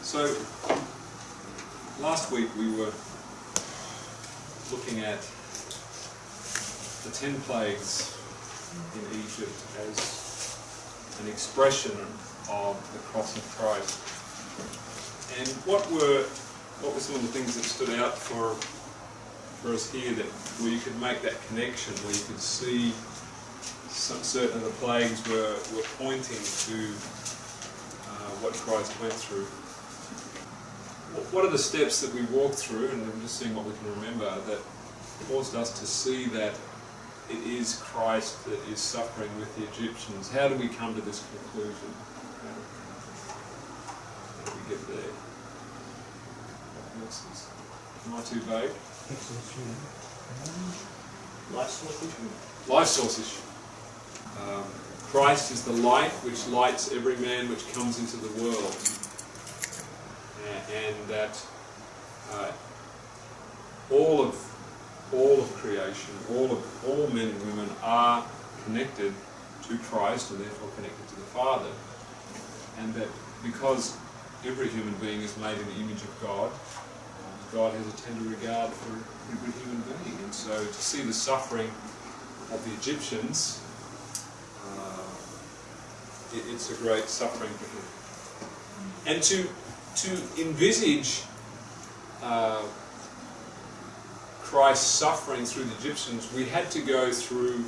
So, last week we were looking at the 10 plagues in Egypt as an expression of the cross of Christ. And what were some of the things that stood out for us here, that where you could make that connection, where you could see certain of the plagues were pointing to what Christ went through? What are the steps that we walked through, and I'm just seeing what we can remember, that caused us to see that it is Christ that is suffering with the Egyptians? How do we come to this conclusion? How do we get there? Am I too vague? Life source issue. Life source issue. Christ is the light which lights every man which comes into the world, and that all of creation, all men and women are connected to Christ and therefore connected to the Father, and that because every human being is made in the image of God, God has a tender regard for every human being, and so to see the suffering of the Egyptians, it's a great suffering for him. And to envisage Christ's suffering through the Egyptians, we had to go through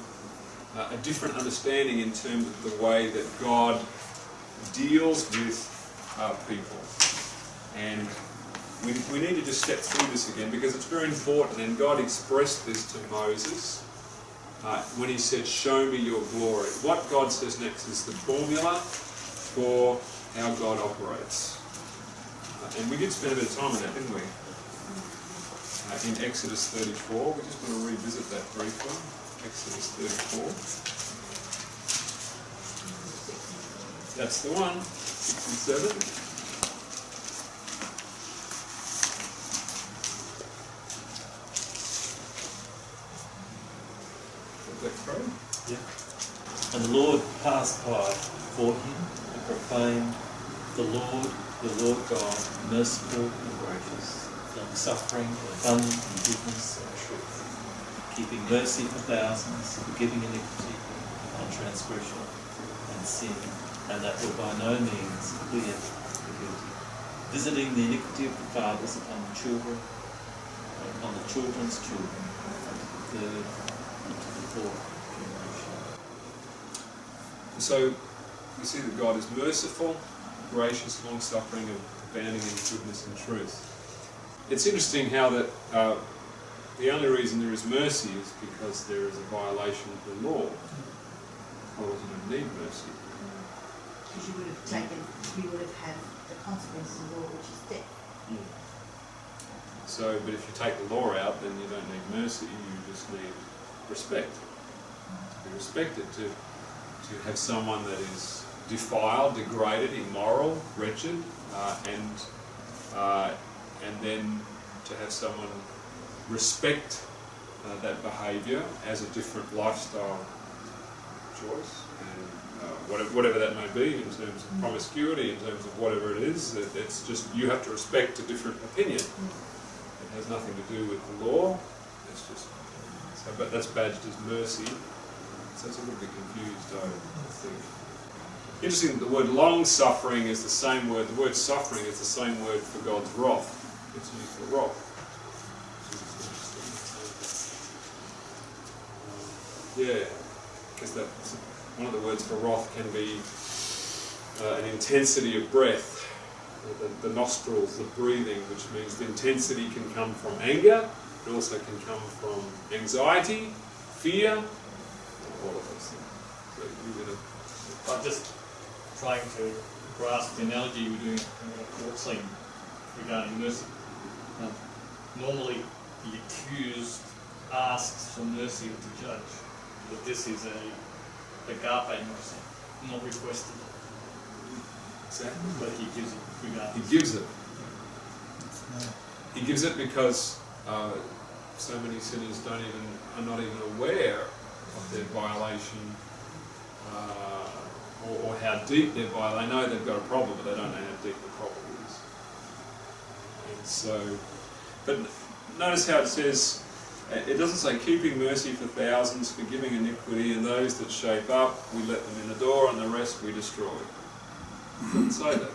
a different understanding in terms of the way that God deals with people. And we need to just step through this again, because it's very important, and God expressed this to Moses when he said, "Show me your glory." What God says next is the formula for how God operates. And we did spend a bit of time on that, didn't we? In Exodus 34. We just want to revisit that briefly. Exodus 34. That's the one. 6 and 7. Yeah. And the Lord passed by before him and proclaimed, the Lord God, merciful and gracious, long-suffering, abundant in goodness and truth, keeping mercy for thousands, forgiving iniquity and transgression and sin, and that will by no means clear the guilty, visiting the iniquity of the fathers upon the children, and upon the children's children, unto the third and to the fourth generation. So we see that God is merciful, gracious, long-suffering, and abounding in goodness and truth. It's interesting how that the only reason there is mercy is because there is a violation of the law. Otherwise you don't need mercy. Because you would have had the consequences of the law, which is death. Yeah. So, but if you take the law out, then you don't need mercy, you just need respect. To be respected, to have someone that is defiled, degraded, immoral, wretched, and then to have someone respect that behaviour as a different lifestyle choice, and whatever that may be, in terms of promiscuity, in terms of whatever it is, it's just, you have to respect a different opinion. It has nothing to do with the law. It's just, but that's badged as mercy. So it's a little bit confused, I think. Interesting that the word long-suffering is the same word, the word suffering is the same word for God's wrath. It's used for wrath. Yeah, because one of the words for wrath can be an intensity of breath, the nostrils, the breathing, which means the intensity can come from anger, it also can come from anxiety, fear, all of those things. So you're going to... I'm just trying to grasp the analogy you were doing in a court scene regarding mercy. Normally, the accused asks for mercy of the judge, but this is agape mercy, not requested. Exactly. But he gives it regardless. He gives it. He gives it because so many sinners are not even aware of their violation, or how deep their violation. They know they've got a problem, but they don't know how deep the problem is. So, but notice how it says, it doesn't say keeping mercy for thousands, forgiving iniquity, and those that shape up, we let them in the door, and the rest we destroy. It doesn't say that.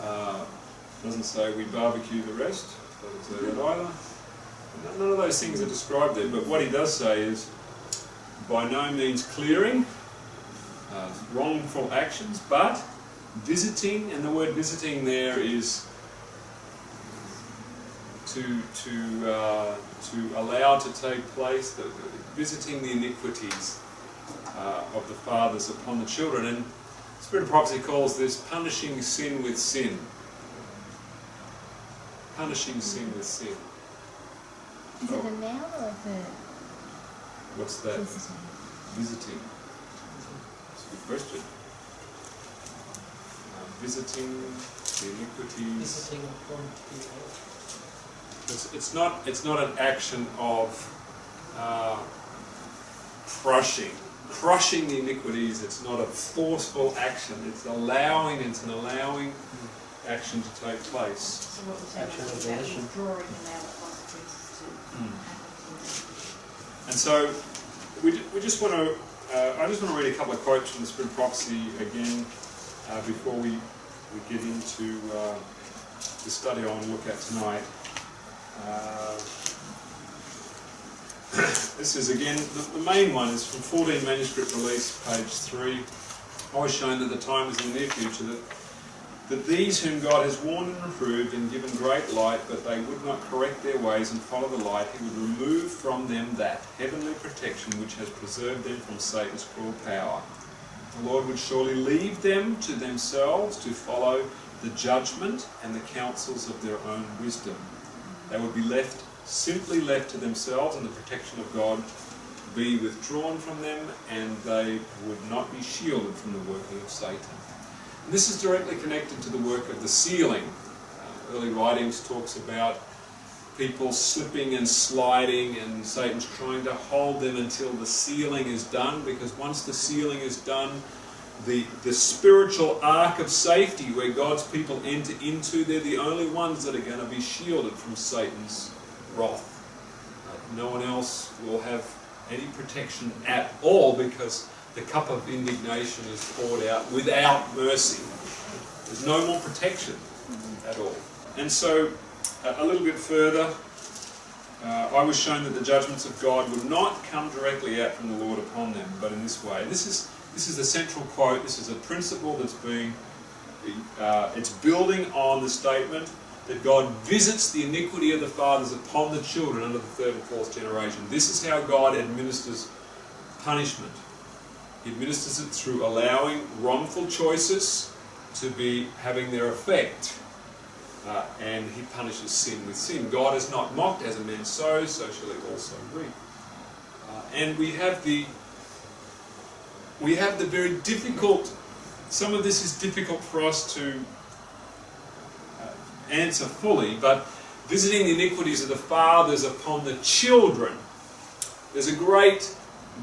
It doesn't say we barbecue the rest. It doesn't say that either. None of those things are described there, but what he does say is, by no means clearing wrongful actions, but visiting, and the word visiting there is to allow to take place, visiting the iniquities of the fathers upon the children. And the Spirit of Prophecy calls this punishing sin with sin. Punishing sin with sin. Is it a noun or a verb? What's that? Visiting. Visiting. That's a good question. Visiting the iniquities. Visiting upon people. It's not an action of crushing the iniquities. It's not a forceful action. It's an allowing action to take place. So what was that? Action of About action. withdrawing and now the consequences to happen. And so we just want to. I just want to read a couple of quotes from the Spirit of Prophecy again before we get into the study I want to look at tonight. This is again, the main one is from 14 Manuscript Release, page 3. I was shown that the time is in the near future that these whom God has warned and reproved and given great light, but they would not correct their ways and follow the light, he would remove from them that heavenly protection which has preserved them from Satan's cruel power. The Lord would surely leave them to themselves to follow the judgment and the counsels of their own wisdom. They would be simply left to themselves, and the protection of God be withdrawn from them, and they would not be shielded from the working of Satan. And this is directly connected to the work of the sealing. Early writings talks about people slipping and sliding, and Satan's trying to hold them until the sealing is done, because once the sealing is done, the spiritual ark of safety where God's people enter into, they're the only ones that are going to be shielded from Satan's wrath. No one else will have any protection at all, because the cup of indignation is poured out without mercy. There's no more protection at all. And so, a little bit further, I was shown that the judgments of God would not come directly out from the Lord upon them, but in this way. This is the central quote. This is a principle that's it's building on the statement that God visits the iniquity of the fathers upon the children under the third and fourth generation. This is how God administers punishment. He administers it through allowing wrongful choices to be having their effect. And he punishes sin with sin. God is not mocked. As a man sows, so shall he also reap. And we have the very difficult, some of this is difficult for us to answer fully, but visiting the iniquities of the fathers upon the children. There's a great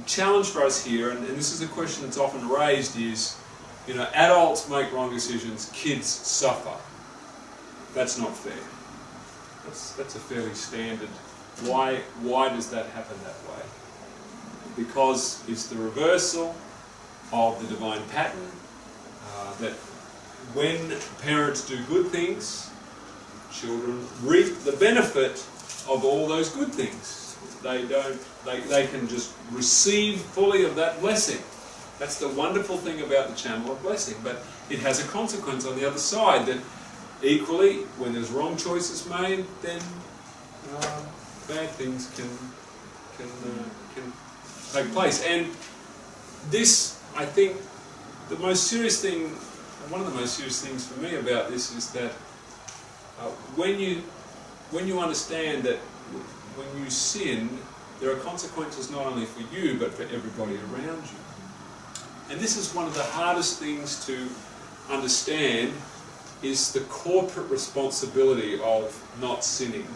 challenge for us here, and this is a question that's often raised, is, adults make wrong decisions, kids suffer. That's not fair. That's a fairly standard. Why does that happen that way? Because it's the reversal of the divine pattern, that when parents do good things, children reap the benefit of all those good things. They can just receive fully of that blessing. That's the wonderful thing about the channel of blessing. But it has a consequence on the other side, that equally, when there's wrong choices made, then bad things can take place. And this, I think, one of the most serious things for me about this is that when you understand that when you sin, there are consequences not only for you, but for everybody around you. And this is one of the hardest things to understand, is the corporate responsibility of not sinning.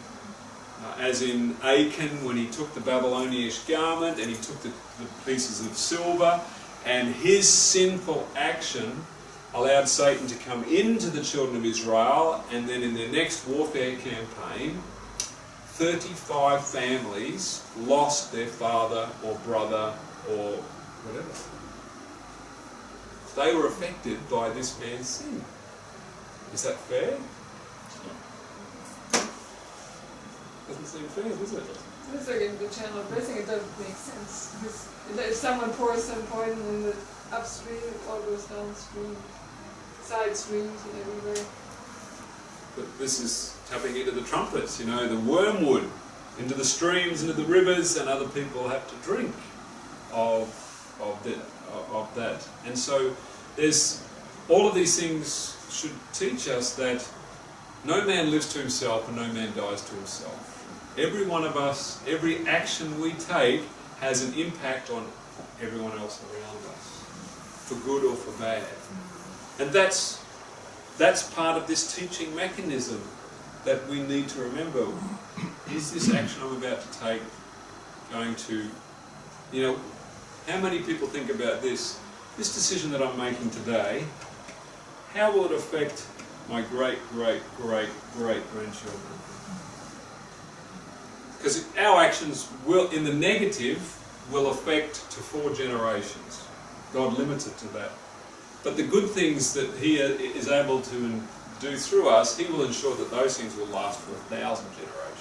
As in Achan, when he took the Babylonish garment and he took the pieces of silver, and his sinful action allowed Satan to come into the children of Israel, and then in their next warfare campaign, 35 families lost their father or brother or whatever. They were affected by this man's sin. Is that fair? Doesn't seem fair, does it? It's like in the channel of blessing, it doesn't make sense. Because if someone pours some poison in the upstream, it all goes downstream, side streams and everywhere. But this is tapping into the trumpets, you know, the wormwood, into the streams, into the rivers, and other people have to drink of that. And so there's all of these things should teach us that no man lives to himself and no man dies to himself. Every one of us, every action we take has an impact on everyone else around us, for good or for bad. And that's part of this teaching mechanism that we need to remember. Is this action I'm about to take going to, you know, how many people think about this? This decision that I'm making today, how will it affect my great-great-great-great-grandchildren? Because our actions will, in the negative, will affect to 4 generations. God limits it to that. But the good things that He is able to do through us, He will ensure that those things will last for 1,000 generations.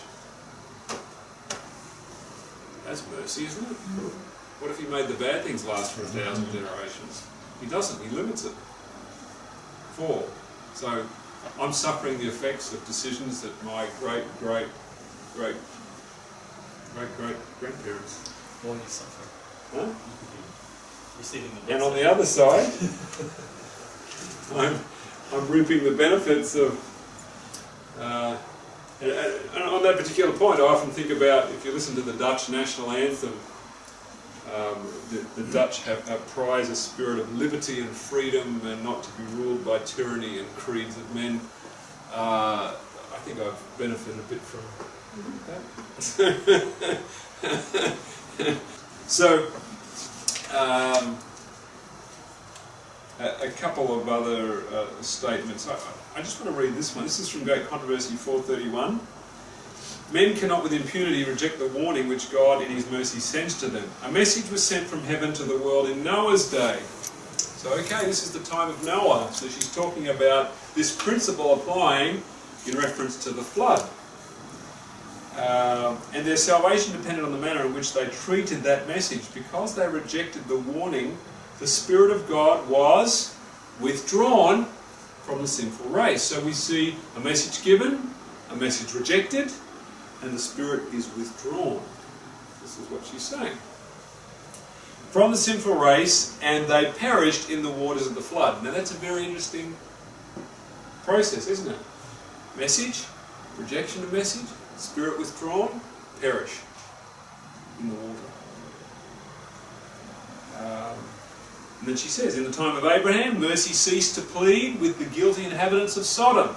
That's mercy, isn't it? What if He made the bad things last for 1,000 generations? He doesn't. He limits it. 4. So I'm suffering the effects of decisions that my great-great-great-grandparents. While you're suffering, Huh? you could be receiving the And on the other side, I'm reaping the benefits of. And on that particular point, I often think about, if you listen to the Dutch national anthem, the Dutch prize a spirit of liberty and freedom, and not to be ruled by tyranny and creeds of men. I think I've benefited a bit from that. So, a couple of other statements. I just want to read this one. This is from Great Controversy 431. Men cannot with impunity reject the warning which God in His mercy sends to them. A message was sent from heaven to the world in Noah's day. So, okay, this is the time of Noah. So she's talking about this principle applying in reference to the flood. And their salvation depended on the manner in which they treated that message. Because they rejected the warning, the Spirit of God was withdrawn from the sinful race. So we see a message given, a message rejected, and the Spirit is withdrawn. This is what she's saying. From the sinful race, and they perished in the waters of the flood. Now that's a very interesting process, isn't it? Message, rejection of message, Spirit withdrawn, perish in the water. And then she says, in the time of Abraham, mercy ceased to plead with the guilty inhabitants of Sodom.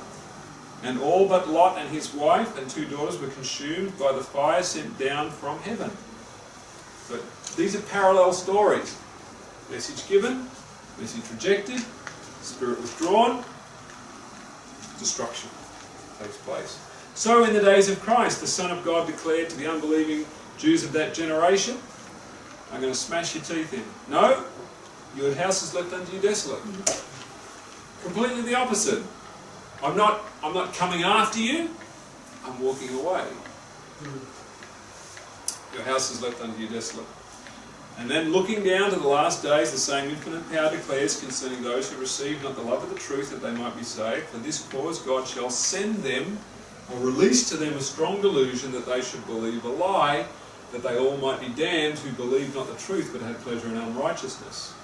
And all but Lot and his wife and 2 daughters were consumed by the fire sent down from heaven. But these are parallel stories. Message given, message rejected, Spirit withdrawn, destruction takes place. So in the days of Christ, the Son of God declared to the unbelieving Jews of that generation, I'm going to smash your teeth in. No, your house is left unto you desolate. Completely the opposite. I'm not coming after you, I'm walking away. Your house is left unto you desolate. And then looking down to the last days, the same infinite power declares concerning those who receive not the love of the truth that they might be saved. For this cause God shall send them, or release to them a strong delusion that they should believe a lie, that they all might be damned who believed not the truth but had pleasure in unrighteousness.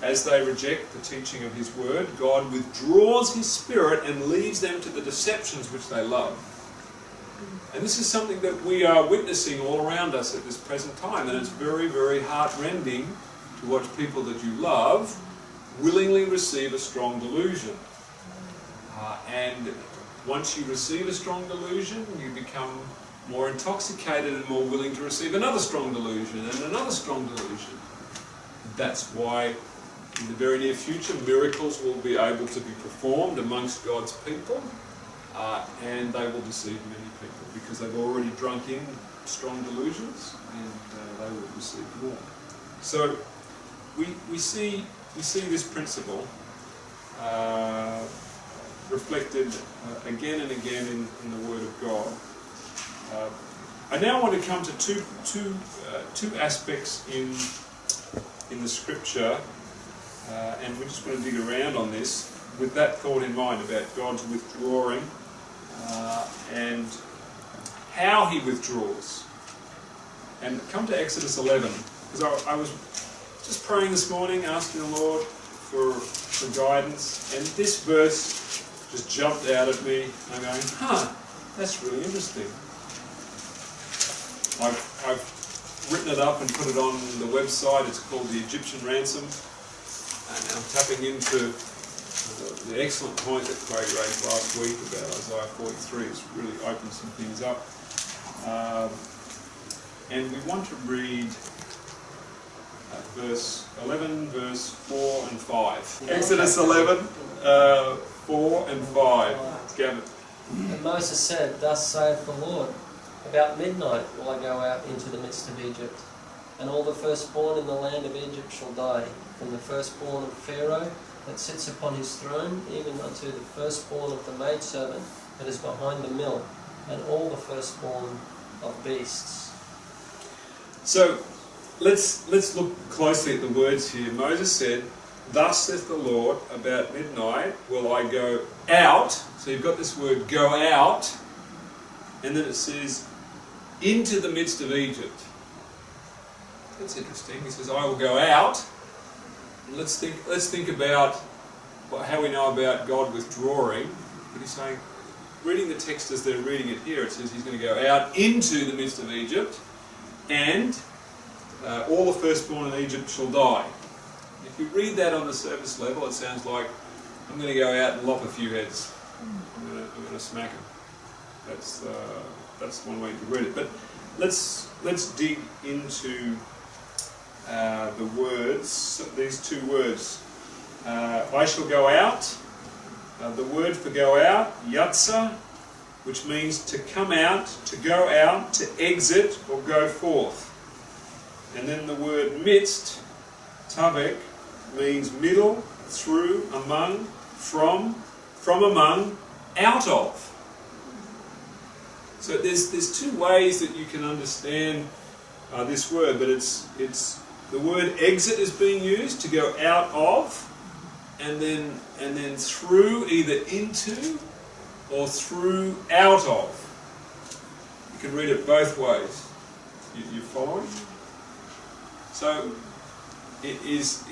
As they reject the teaching of His word, God withdraws His Spirit and leads them to the deceptions which they love. And this is something that we are witnessing all around us at this present time, and it's very, very heart-rending to watch people that you love willingly receive a strong delusion. And once you receive a strong delusion, you become more intoxicated and more willing to receive another strong delusion and another strong delusion. That's why in the very near future, miracles will be able to be performed amongst God's people, and they will deceive many people because they've already drunk in strong delusions, and they will receive more. So we see this principle reflected again and again in the Word of God. I now want to come to two aspects in the Scripture, and we're just going to dig around on this with that thought in mind about God's withdrawing and how He withdraws. And come to Exodus 11, because I was just praying this morning, asking the Lord for guidance, and this verse just jumped out at me. I'm going, that's really interesting. I've written it up and put it on the website. It's called the Egyptian Ransom, and I'm tapping into the excellent point that Craig raised last week about Isaiah 43. It's really opened some things up. And we want to read verse 11, verse 4 and 5. Exodus 11, 4 and 5. Gavin. And Moses said, "Thus saith the Lord, about midnight will I go out into the midst of Egypt, and all the firstborn in the land of Egypt shall die, from the firstborn of Pharaoh that sits upon his throne, even unto the firstborn of the maidservant that is behind the mill, and all the firstborn of beasts." So let's look closely at the words here. Moses said, "Thus saith the Lord, about midnight will I go out." So you've got this word "go out," and then it says, "into the midst of Egypt." That's interesting. He says, "I will go out." Let's think about how we know about God withdrawing. But he's saying, reading the text as they're reading it here, it says he's going to go out into the midst of Egypt, and all the firstborn in Egypt shall die. If you read that on the surface level, it sounds like I'm going to go out and lop a few heads. I'm going to smack them. That's one way to read it. But let's dig into the words. These two words. I shall go out. The word for go out, yatsa, which means to come out, to go out, to exit or go forth. And then the word midst, tavek, means middle, through, among, from among, out of. So there's two ways that you can understand this word, but it's the word exit is being used to go out of, and then through, either into or through out of. You can read it both ways. You following? So it is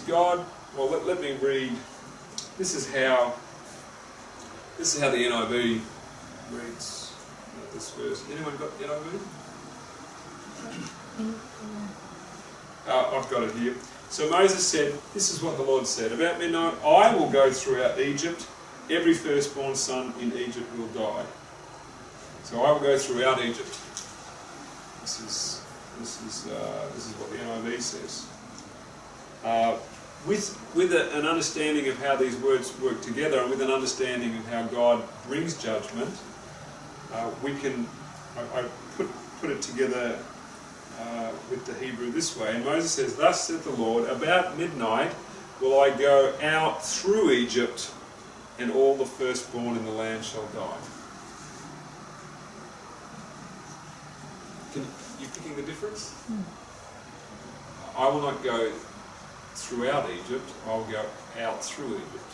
God. Well, let me read. This is how the NIV reads this verse. Anyone got the NIV? I've got it here. So Moses said, "This is what the Lord said. About midnight I will go throughout Egypt. Every firstborn son in Egypt will die." So I will go throughout Egypt. This is what the NIV says. With an understanding of how these words work together, and with an understanding of how God brings judgment, I put it together with the Hebrew this way. And Moses says, "Thus saith the Lord, about midnight will I go out through Egypt, and all the firstborn in the land shall die." You picking the difference? I will not go throughout Egypt, I will go out through Egypt.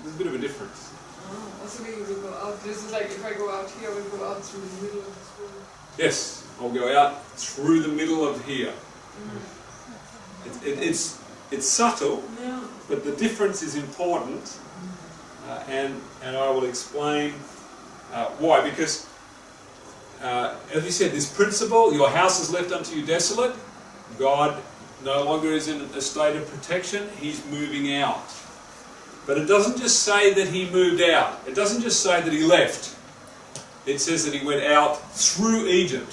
There's a bit of a difference. Oh, also we will go out. This is like if I go out here, I will go out through the middle of this room. Yes, I'll go out through the middle of here. It's subtle, Yeah. but the difference is important, and I will explain why. Because, as we said, this principle, your house is left unto you desolate, God no longer is in a state of protection, He's moving out. But it doesn't just say that He moved out. It doesn't just say that He left. It says that He went out through Egypt.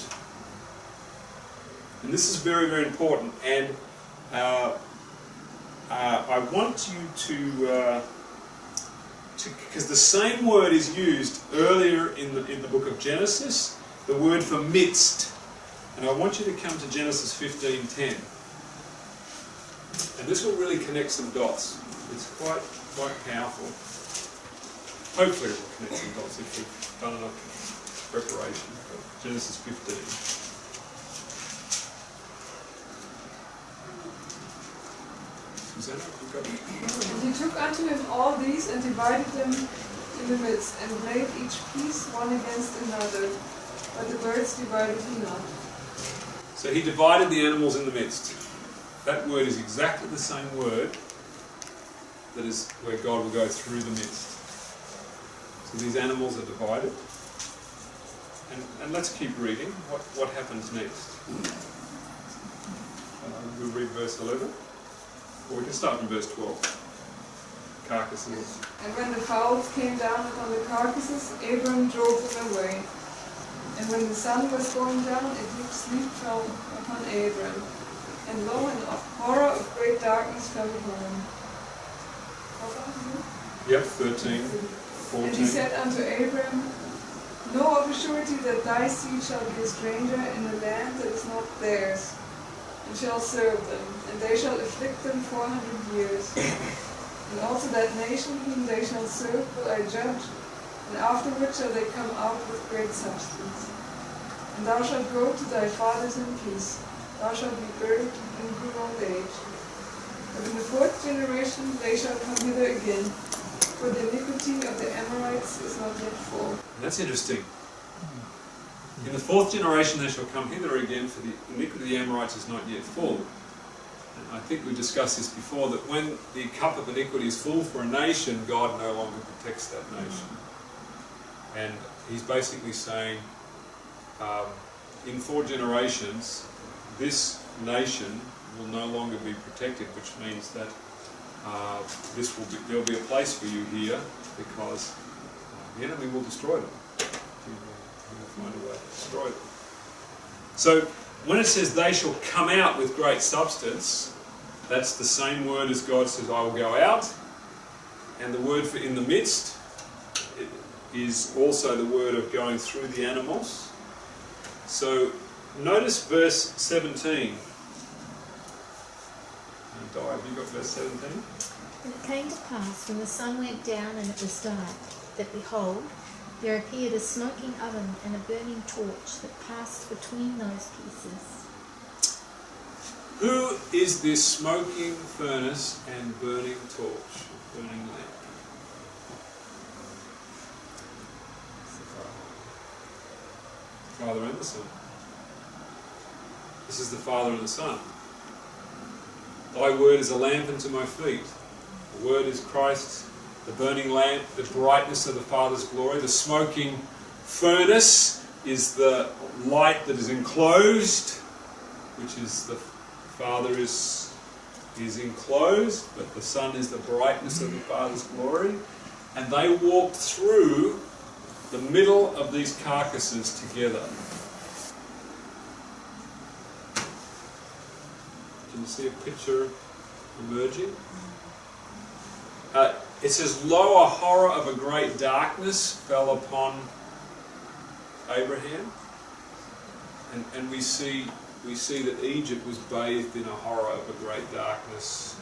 And this is very, very important. And I want you to because the same word is used earlier in the book of Genesis, the word for midst. And I want you to come to Genesis 15:10. And this will really connect some dots. It's quite powerful. Hopefully it will connect some dots if we've done enough preparation. But Genesis 15. Susanna, have you got it? And he took unto him all these and divided them in the midst, and laid each piece one against another. But the birds divided he not. So he divided the animals in the midst. That word is exactly the same word that is where God will go through the midst. So these animals are divided. And let's keep reading. What happens next? We'll read verse 11. Or we can start from verse 12. Carcasses. And when the fowls came down upon the carcasses, Abram drove them away. And when the sun was going down, a deep sleep fell upon Abram. And lo, an horror of great darkness fell upon him. Yep, 13, 14. And he said unto Abram, know of a surety that thy seed shall be a stranger in a land that is not theirs, and shall serve them, and they shall afflict them 400 years. And also that nation whom they shall serve will I judge, and afterward shall they come out with great substance. And thou shalt go to thy fathers in peace. Thou shalt be buried in good old age. But in the 4th generation they shall come hither again, for the iniquity of the Amorites is not yet full. That's interesting. In the 4th generation they shall come hither again, for the iniquity of the Amorites is not yet full. And I think we discussed this before, that when the cup of iniquity is full for a nation, God no longer protects that nation. And he's basically saying, in 4 generations, this nation will no longer be protected, which means that there'll be a place for you here, because the enemy will destroy them. He will find a way to destroy them. So when it says they shall come out with great substance, that's the same word as God says, I will go out. And the word for in the midst is also the word of going through the animals. So notice verse 17. Di, have you got verse 17? And it came to pass, when the sun went down and it was dark, that behold, there appeared a smoking oven and a burning torch that passed between those pieces. Who is this smoking furnace and burning torch, burning lamp? It's the Father and the Son. This is the Father and the Son. Thy word is a lamp unto my feet. The word is Christ, the burning lamp, the brightness of the Father's glory. The smoking furnace is the light that is enclosed, which is the Father is enclosed, but the Son is the brightness of the Father's glory. And they walked through the middle of these carcasses together. Can you see a picture emerging? It says, lo, a horror of a great darkness fell upon Abraham. And we see that Egypt was bathed in a horror of a great darkness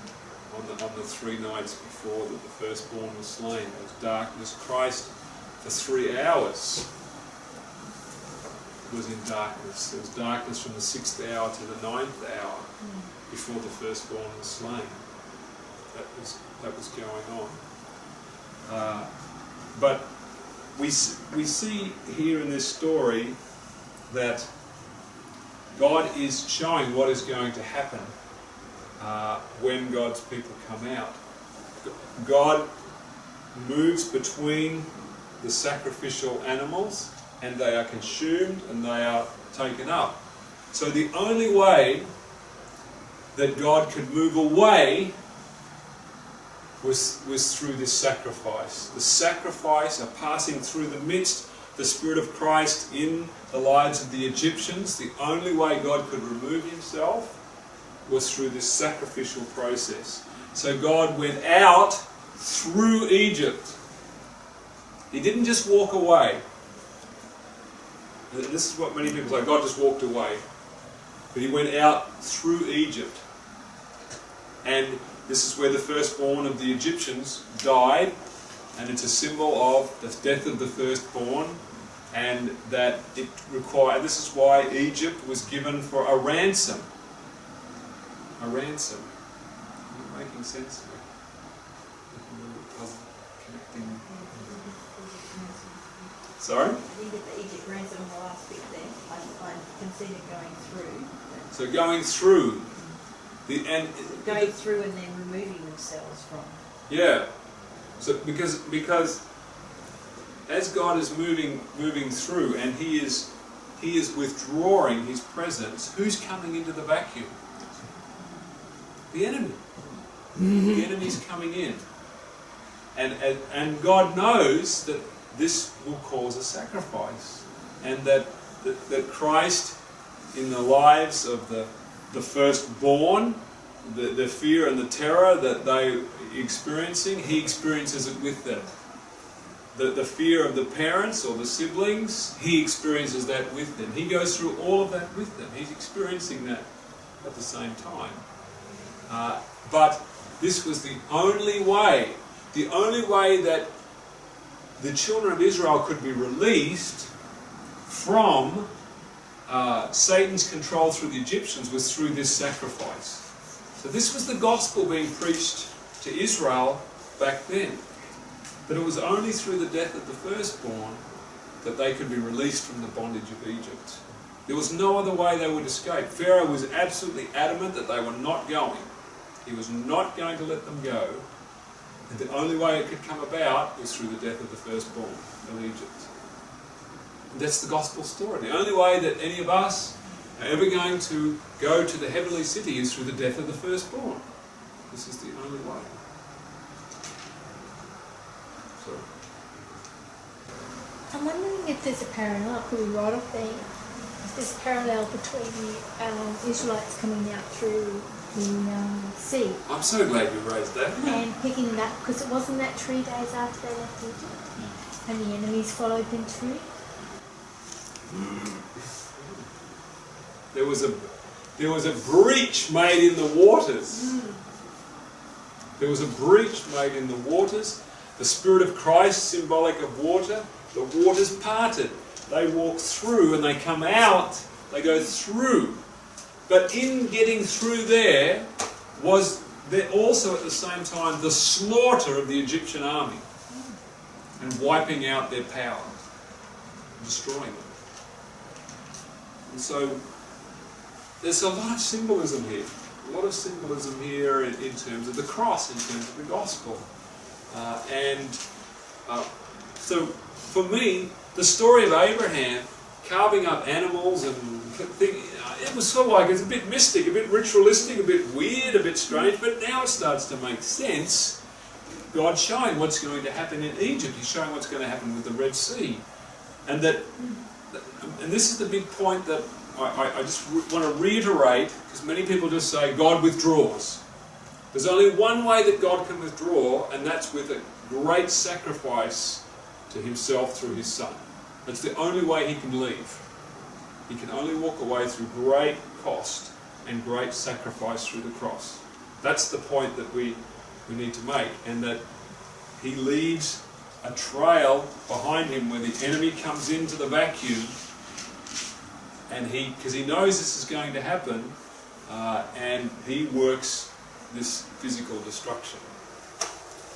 on the 3 nights before that the firstborn was slain. There was darkness. Christ, for 3 hours, was in darkness. There was darkness from the 6th hour to the 9th hour before the firstborn was slain. That was going on. But we see here in this story that God is showing what is going to happen when God's people come out. God moves between the sacrificial animals, and they are consumed and they are taken up. So the only way that God could move away was through this sacrifice. The sacrifice of passing through the midst, the Spirit of Christ in the lives of the Egyptians. The only way God could remove himself was through this sacrificial process. So God went out through Egypt. He didn't just walk away. This is what many people say, God just walked away. But he went out through Egypt. And this is where the firstborn of the Egyptians died. And it's a symbol of the death of the firstborn. And that it required, this is why Egypt was given for a ransom. A ransom. Are you making sense? Connecting. Sorry? I think at the Egypt ransom in the last bit there, I can see them going through. So going through. Going through and then removing themselves from. Yeah. So because as God is moving through and he is withdrawing his presence, who's coming into the vacuum? The enemy. The enemy's coming in. And God knows that this will cause a sacrifice. And that Christ, in the lives of the firstborn, the fear and the terror that they are experiencing, he experiences it with them. The fear of the parents or the siblings, he experiences that with them. He goes through all of that with them. He's experiencing that at the same time. But this was the only way that the children of Israel could be released from Satan's control through the Egyptians was through this sacrifice. So this was the gospel being preached to Israel back then. But it was only through the death of the firstborn that they could be released from the bondage of Egypt. There was no other way they would escape. Pharaoh was absolutely adamant that they were not going. He was not going to let them go. And the only way it could come about was through the death of the firstborn of Egypt. And that's the gospel story. The only way that any of us are ever going to go to the heavenly city is through the death of the firstborn. This is the only way. So, I'm wondering if there's a parallel, could we write off there, if there's a parallel between the Israelites coming out through the sea I'm so glad you raised that. and picking that, because it wasn't that 3 days after they left Egypt and the enemies followed them through. There was a breach made in the waters. There was a breach made in the waters. The Spirit of Christ, symbolic of water, the waters parted. They walk through and they come out. They go through. But in getting through there was there also at the same time the slaughter of the Egyptian army and wiping out their power, destroying them. And so there's a lot of symbolism here. A lot of symbolism here in terms of the cross, in terms of the gospel. So for me, the story of Abraham carving up animals and it was sort of like, it's a bit mystic, a bit ritualistic, a bit weird, a bit strange, but now it starts to make sense. God's showing what's going to happen in Egypt. He's showing what's going to happen with the Red Sea. And this is the big point that I just want to reiterate, because many people just say God withdraws. There's only one way that God can withdraw, and that's with a great sacrifice to himself through his Son. That's the only way he can leave. He can only walk away through great cost and great sacrifice through the cross. That's the point that we need to make, and that he leaves a trail behind him where the enemy comes into the vacuum, and because he knows this is going to happen, and he works this physical destruction.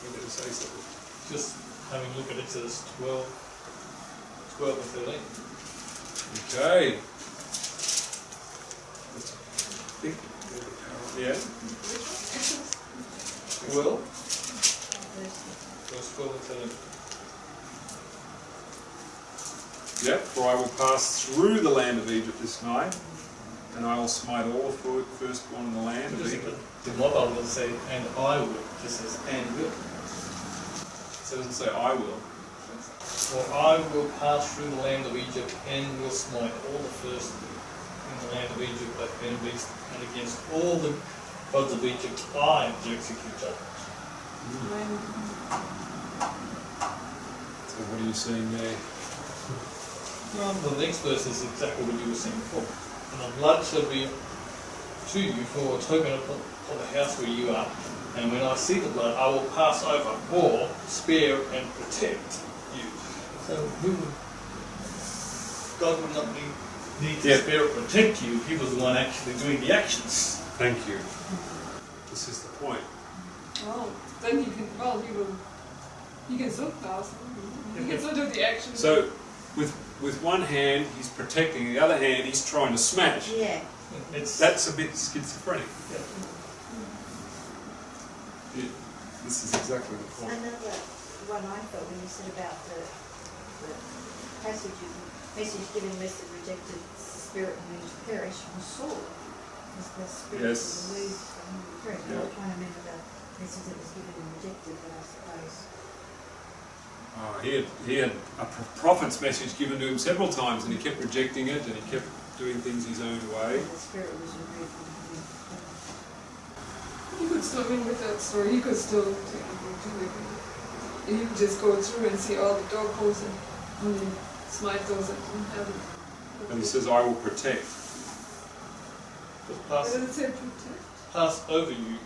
You're going to say something? Just having a look at Exodus 12 and 13. Okay. Yeah. Well. Verse 12 and 13. Yep. For I will pass through the land of Egypt this night, and I will smite all the firstborn in the land of Egypt. The mobile will say, and I will. It just says, and will. So it doesn't say I will. For I will pass through the land of Egypt, and will smite all the first in the land of Egypt, both man and beast, and against all the gods of Egypt lied to execute judgment. So what are you seeing there? Well, the next verse is exactly what you were saying before. And the blood shall be to you for a token of the house where you are. And when I see the blood, I will pass over or spare and protect you. So God would not need to spare or protect you if he was the one actually doing the actions. Thank you. This is the point. Well, then he can still pass. He can still do the action. So, with one hand he's protecting, the other hand he's trying to smash. Yeah. That's a bit schizophrenic. Yeah. This is exactly the point. Another one I thought when you said about the message given lest the rejected spirit and wings perish from Saul. Because the spirit Yes. was removed from him perish. Yeah. I'm trying to remember the message that was given and rejected, but I suppose. He had a prophet's message given to him several times, and he kept rejecting it, and he kept doing things his own way. The spirit was removed from him. He could still win with that story. He could still technically do it. And he could just go through and see all the doorposts and only smite those that didn't have it. And he says, I will protect. But What does it say? Protect? pass over you.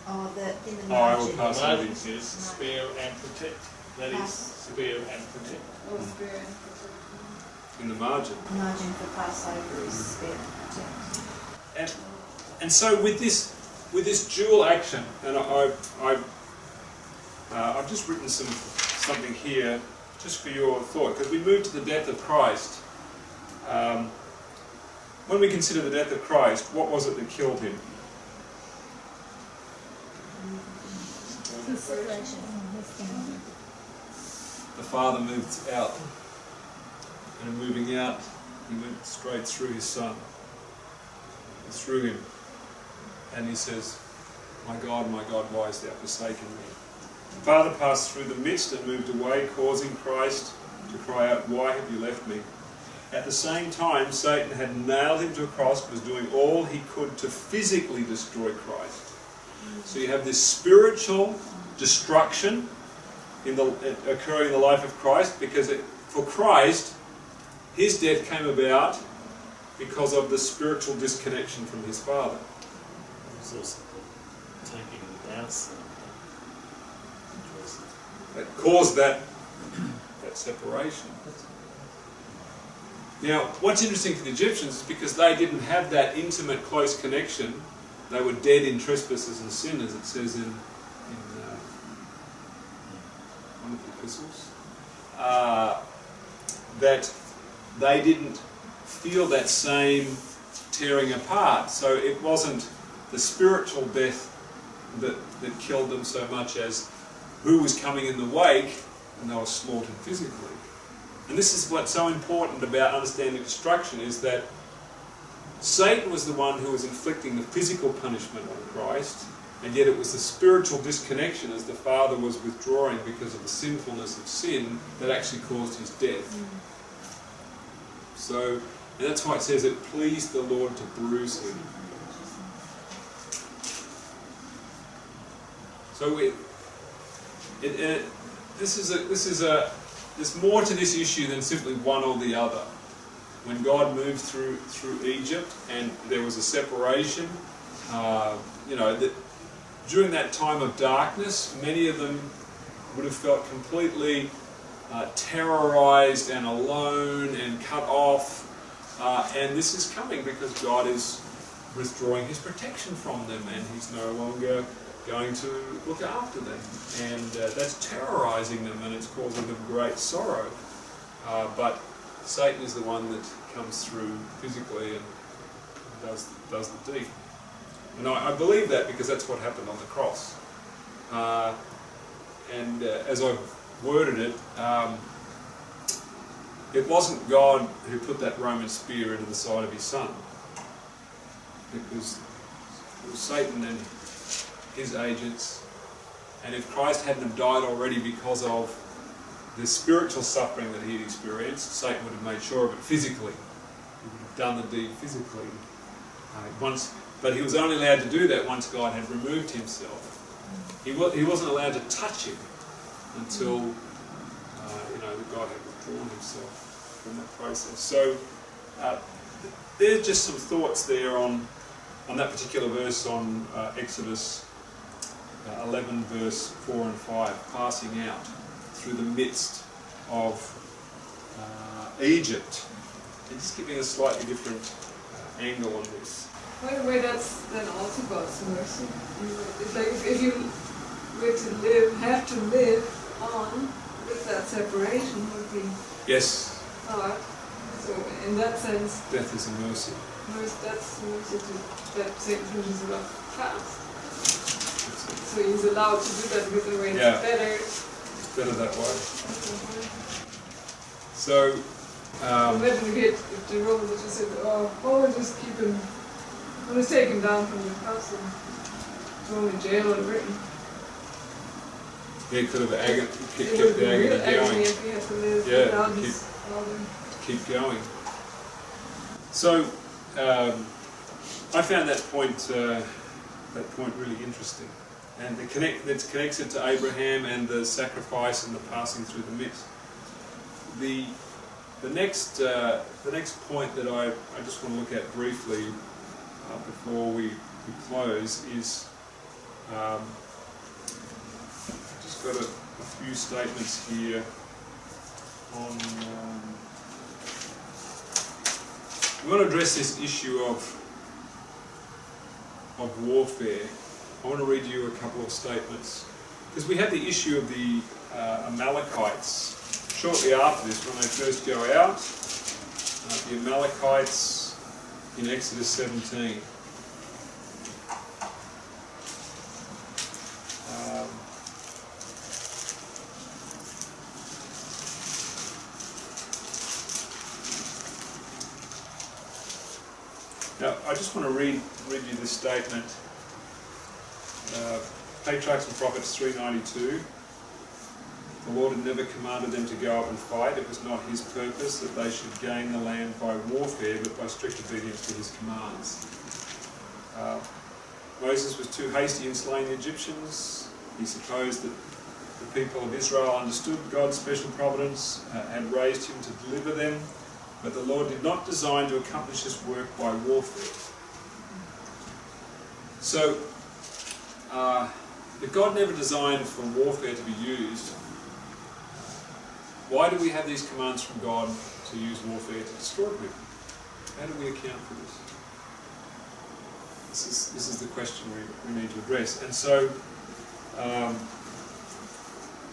Oh, in the I will margin. pass The over margin you. says spare and protect. That is spare and protect. Oh, spare and protect. In the margin. Margin for Passover is spare and protect. And so with this dual action, and I've just written something here just for your thought, because we move to the death of Christ. When we consider the death of Christ, what was it that killed him? Separation. The Father moved out, and moving out, he went straight through his Son, through him, and he says, my God, why hast thou forsaken me? The Father passed through the midst and moved away, causing Christ to cry out, why have you left me? At the same time, Satan had nailed him to a cross, was doing all he could to physically destroy Christ. So you have this spiritual destruction occurring in the life of Christ, because for Christ, his death came about because of the spiritual disconnection from his Father. There's also the taking of the downside. That caused that separation. Now, what's interesting for the Egyptians is because they didn't have that intimate, close connection, they were dead in trespasses and sin, as it says in one of the epistles, that they didn't feel that same tearing apart. So it wasn't the spiritual death that killed them so much as who was coming in the wake, and they were slaughtered physically. And this is what's so important about understanding destruction, is that Satan was the one who was inflicting the physical punishment on Christ, and yet it was the spiritual disconnection as the Father was withdrawing because of the sinfulness of sin that actually caused his death. So, and that's why it says it pleased the Lord to bruise him. So there's more to this issue than simply one or the other. When God moved through Egypt and there was a separation, that during that time of darkness, many of them would have felt completely terrorized and alone and cut off. And this is coming because God is withdrawing his protection from them, and he's no longer going to look after them. And that's terrorizing them, and it's causing them great sorrow. But Satan is the one that comes through physically and does the deed. And I believe that because that's what happened on the cross. As I've worded it, it wasn't God who put that Roman spear into the side of his Son. It was Satan and his agents. And if Christ hadn't have died already because of the spiritual suffering that he'd experienced, Satan would have made sure of it physically. He would have done the deed physically. Once But he was only allowed to do that once God had removed himself. He wasn't allowed to touch him until God had withdrawn himself from that process. So there's just some thoughts there on that particular verse on Exodus 11 verse 4 and 5, passing out through the midst of Egypt. And just giving a slightly different angle on this. By the way, that's then also God's mercy. It's like if you were to have to live on with that separation would be hard. So in that sense, death is a mercy. That's mercy to that same person is allowed to fast. So he's allowed to do that with the way it's better. It's better that way. So imagine if the Romans just said, we'll just keep him, we'll just take him down from the house and throw him in jail in Britain. He could have kept the agony going. If he had to live keep going. So I found that point really interesting, and it connects it to Abraham and the sacrifice and the passing through the midst. The next point that I just want to look at briefly before we close is just got a few statements here on. We want to address this issue of warfare. I want to read you a couple of statements because we have the issue of the Amalekites. Shortly after this, when they first go out, the Amalekites in Exodus 17. Now, I just want to read you this statement. Patriarchs and Prophets 3:92. The Lord had never commanded them to go up and fight. It was not his purpose that they should gain the land by warfare, but by strict obedience to his commands. Moses was too hasty in slaying the Egyptians. He supposed that the people of Israel understood God's special providence, had raised him to deliver them, but the Lord did not design to accomplish this work by warfare. So, if God never designed for warfare to be used, why do we have these commands from God to use warfare to destroy people? How do we account for this? This is the question we need to address. And so,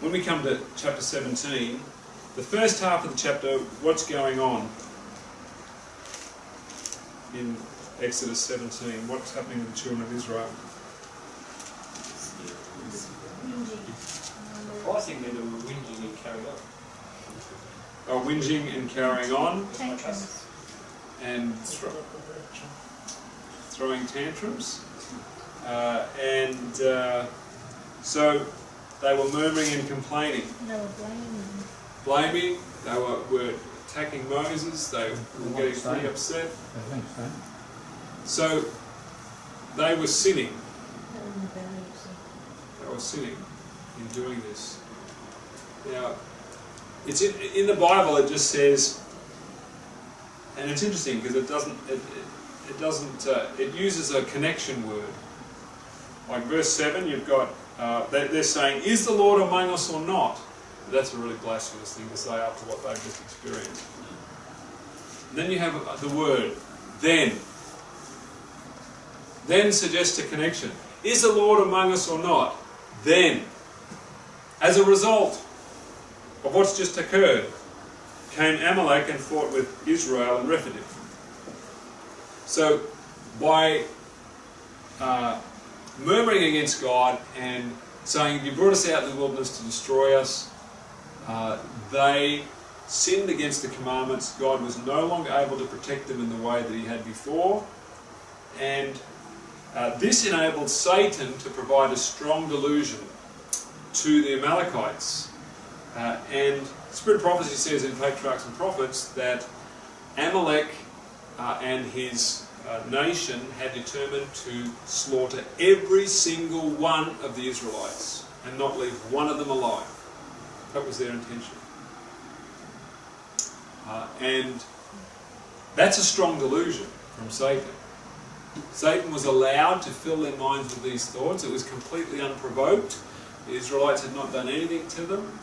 when we come to chapter 17, the first half of the chapter, what's going on in Exodus 17? What's happening with the children of Israel? I think they're whinging and carrying on. Whinging and carrying on, Tantrums. and throwing tantrums. So they were murmuring and complaining. They were blaming. Blaming, they were attacking Moses, they were getting pretty upset. I think so. So they were sinning. They were in the belly, you see. They were sinning in doing this. Now, it's in the Bible. It just says, and it's interesting because it uses a connection word. Like verse 7, you've got they're saying, "Is the Lord among us or not?" But that's a really blasphemous thing to say after what they've just experienced. And then you have the word then. Then suggests a connection. Is the Lord among us or not? Then, as a result of what's just occurred, came Amalek and fought with Israel and Rephidim. So, by murmuring against God and saying, "You brought us out in the wilderness to destroy us," they sinned against the commandments. God was no longer able to protect them in the way that he had before, and this enabled Satan to provide a strong delusion to the Amalekites. And Spirit of Prophecy says in Patriarchs and Prophets that Amalek and his nation had determined to slaughter every single one of the Israelites and not leave one of them alive. That was their intention. And that's a strong delusion from Satan. Satan was allowed to fill their minds with these thoughts. It was completely unprovoked. The Israelites had not done anything to them.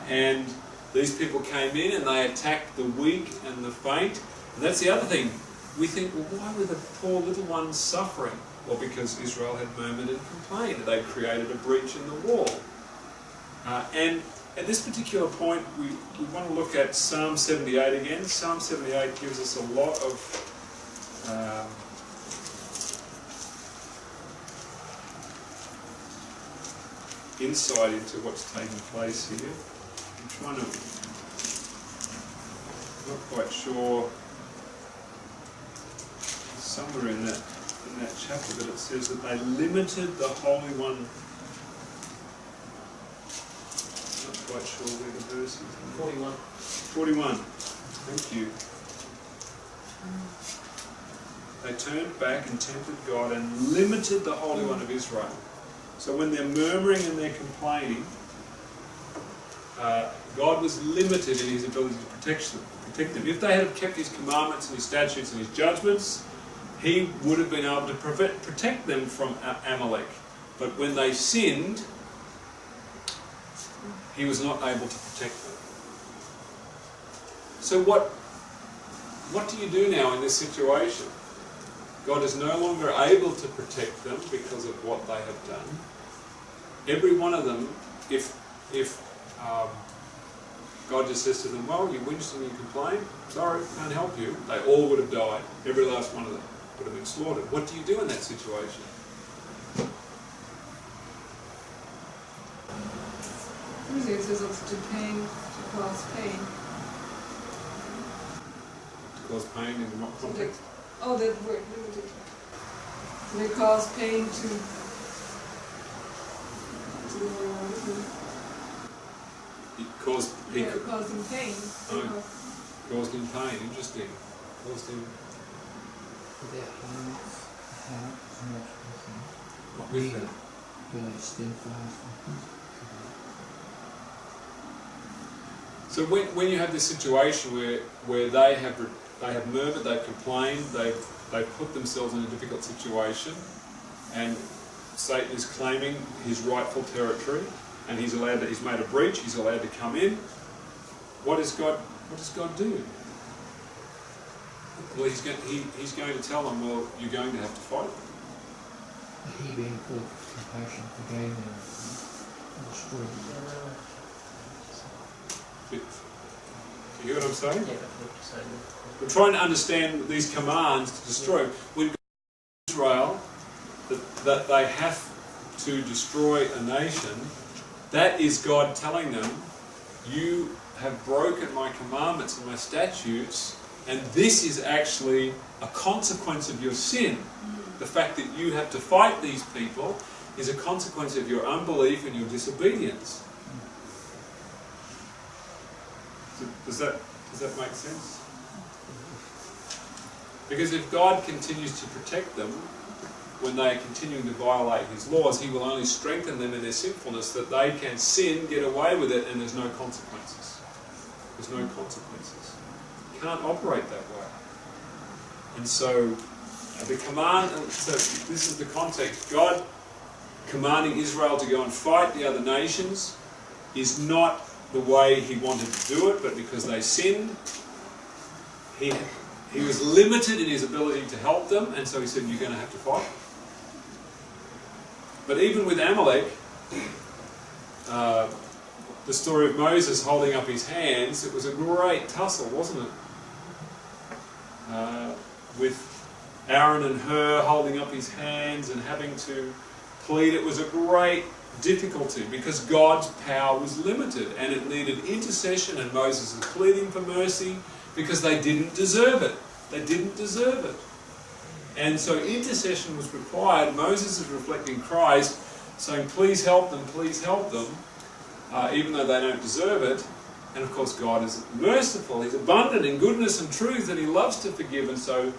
And these people came in and they attacked the weak and the faint. And that's the other thing. We think, well, why were the poor little ones suffering? Well, because Israel had murmured and complained. They created a breach in the wall. And at this particular point, we want to look at Psalm 78 again. Psalm 78 gives us a lot of insight into what's taking place here. I'm trying to, not quite sure, somewhere in that chapter, but it says that they limited the Holy One. Not quite sure where the verse is. 41. 41. Thank you. They turned back and tempted God and limited the Holy One of Israel. So when they're murmuring and they're complaining, God was limited in his ability to protect them. If they had kept his commandments and his statutes and his judgments, he would have been able to protect them from Amalek. But when they sinned, he was not able to protect them. So what do you do now in this situation? God is no longer able to protect them because of what they have done. Every one of them, if God just says to them, well, you whinged and you complained, sorry, can't help you, they all would have died. Every last one of them would have been slaughtered. What do you do in that situation? Usually it says also to cause pain. To cause pain in what context? Oh, that word. They cause pain to It caused causing pain. Oh. Caused him pain, interesting. Caused him Their hearts what with that? very steadfast. So when you have this situation where they have murmured, they've complained, they've put themselves in a difficult situation, and Satan is claiming his rightful territory, and he's made a breach, he's allowed to come in. What does God do? Well, he's going to tell them, well, you're going to have to fight them. He being full of compassion forgave them and destroyed them. You hear what I'm saying? Yeah, I think so. We're trying to understand these commands to destroy. When God tells Israel that they have to destroy a nation, that is God telling them, you have broken my commandments and my statutes, and this is actually a consequence of your sin. The fact that you have to fight these people is a consequence of your unbelief and your disobedience. Does that make sense? Because if God continues to protect them when they are continuing to violate his laws, he will only strengthen them in their sinfulness, that they can sin, get away with it, and there's no consequences. There's no consequences. You can't operate that way. And so the command, so this is the context. God commanding Israel to go and fight the other nations is not the way he wanted to do it, but because they sinned, he was limited in his ability to help them, and so he said, you're going to have to fight. But even with Amalek, the story of Moses holding up his hands, it was a great tussle, wasn't it? With Aaron and Hur holding up his hands and having to plead, it was a great difficulty because God's power was limited and it needed intercession, and Moses was pleading for mercy because they didn't deserve it. They didn't deserve it. And so intercession was required. Moses is reflecting Christ, saying, please help them, even though they don't deserve it. And of course God is merciful, he's abundant in goodness and truth, and he loves to forgive, and so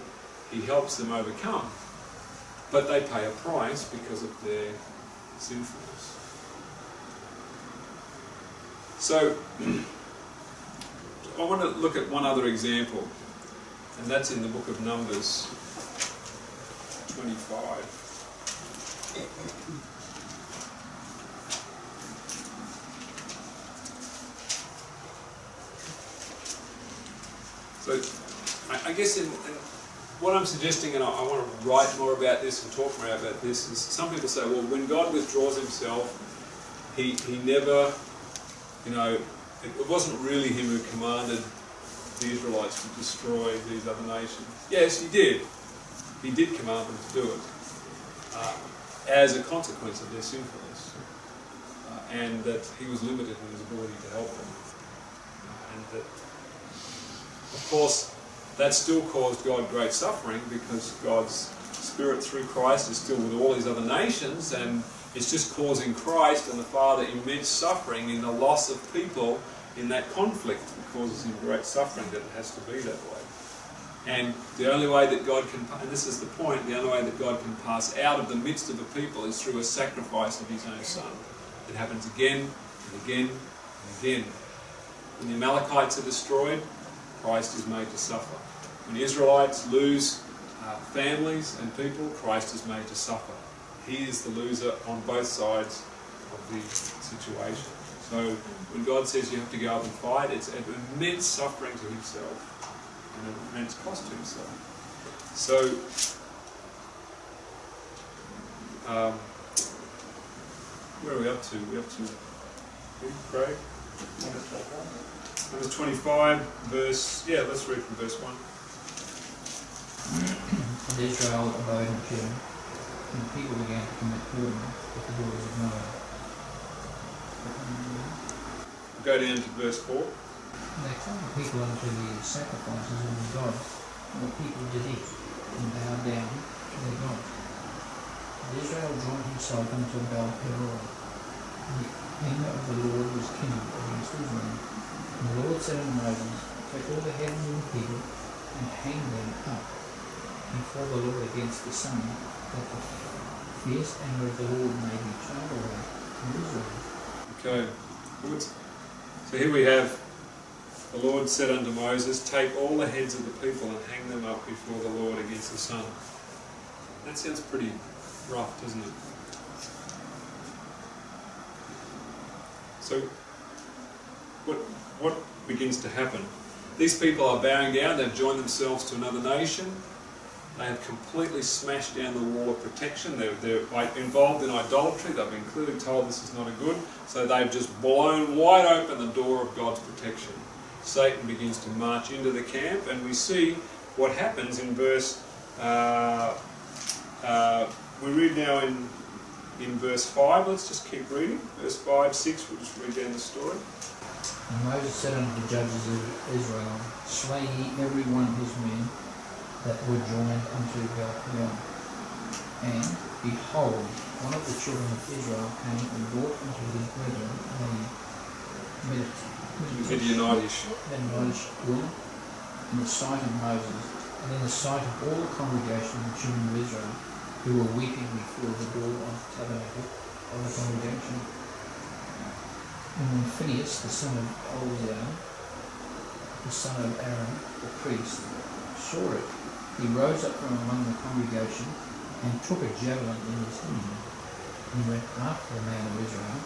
He helps them overcome. But they pay a price because of their sinfulness. So, I want to look at one other example, and that's in the book of Numbers 25. So, I guess in what I'm suggesting, and I want to write more about this and talk more about this, is some people say, well, when God withdraws himself, he never, it wasn't really him who commanded the Israelites to destroy these other nations. Yes, he did. He did command them to do it as a consequence of their sinfulness, and that he was limited in his ability to help them. And that, of course, that still caused God great suffering, because God's Spirit through Christ is still with all these other nations, and it's just causing Christ and the Father immense suffering in the loss of people in that conflict. It causes him great suffering that it has to be that way. And the only way that God can, and this is the point, the only way that God can pass out of the midst of a people is through a sacrifice of his own Son. It happens again and again and again. When the Amalekites are destroyed, Christ is made to suffer. When the Israelites lose families and people, Christ is made to suffer. He is the loser on both sides of the situation. So when God says you have to go up and fight, it's an immense suffering to himself and an immense cost to himself. So where are we up to? We're up to Craig? Numbers 25, let's read from verse 1. And Israel abode in Judah, and the people began to commit whoredom with the daughters of Moab. We'll go down to verse 4. And they called the people unto the sacrifices of the gods, and the people did eat, and bowed down to their gods. And Israel joined himself unto Baal Peor, and the anger of the Lord was kindled against Israel. And the Lord said unto Moses, take all the heads of the people, and hang them up before the Lord against the sun, that the fierce anger of the Lord may be turned away from Israel. Okay, good. So here we have, the Lord said unto Moses, take all the heads of the people and hang them up before the Lord against the sun. That sounds pretty rough, doesn't it? So, what begins to happen? These people are bowing down, they've joined themselves to another nation, they have completely smashed down the wall of protection, they're involved in idolatry, they've been clearly told this is not a good, so they've just blown wide open the door of God's protection. Satan begins to march into the camp, and we see what happens in verse, we read now in verse 5, let's just keep reading, verse 5, 6, we'll just read down the story. And Moses said unto the judges of Israel, slay ye every one of his men that were joined unto Baal Peor. And, behold, one of the children of Israel came and brought unto his brethren a Midianitish woman in the sight of Moses, and in the sight of all the congregation of the children of Israel, who were weeping before the door of the tabernacle of the congregation. And when Phinehas, the son of Eleazar, the son of Aaron, the priest, saw it, he rose up from among the congregation and took a javelin in his hand. He went after the man of Israel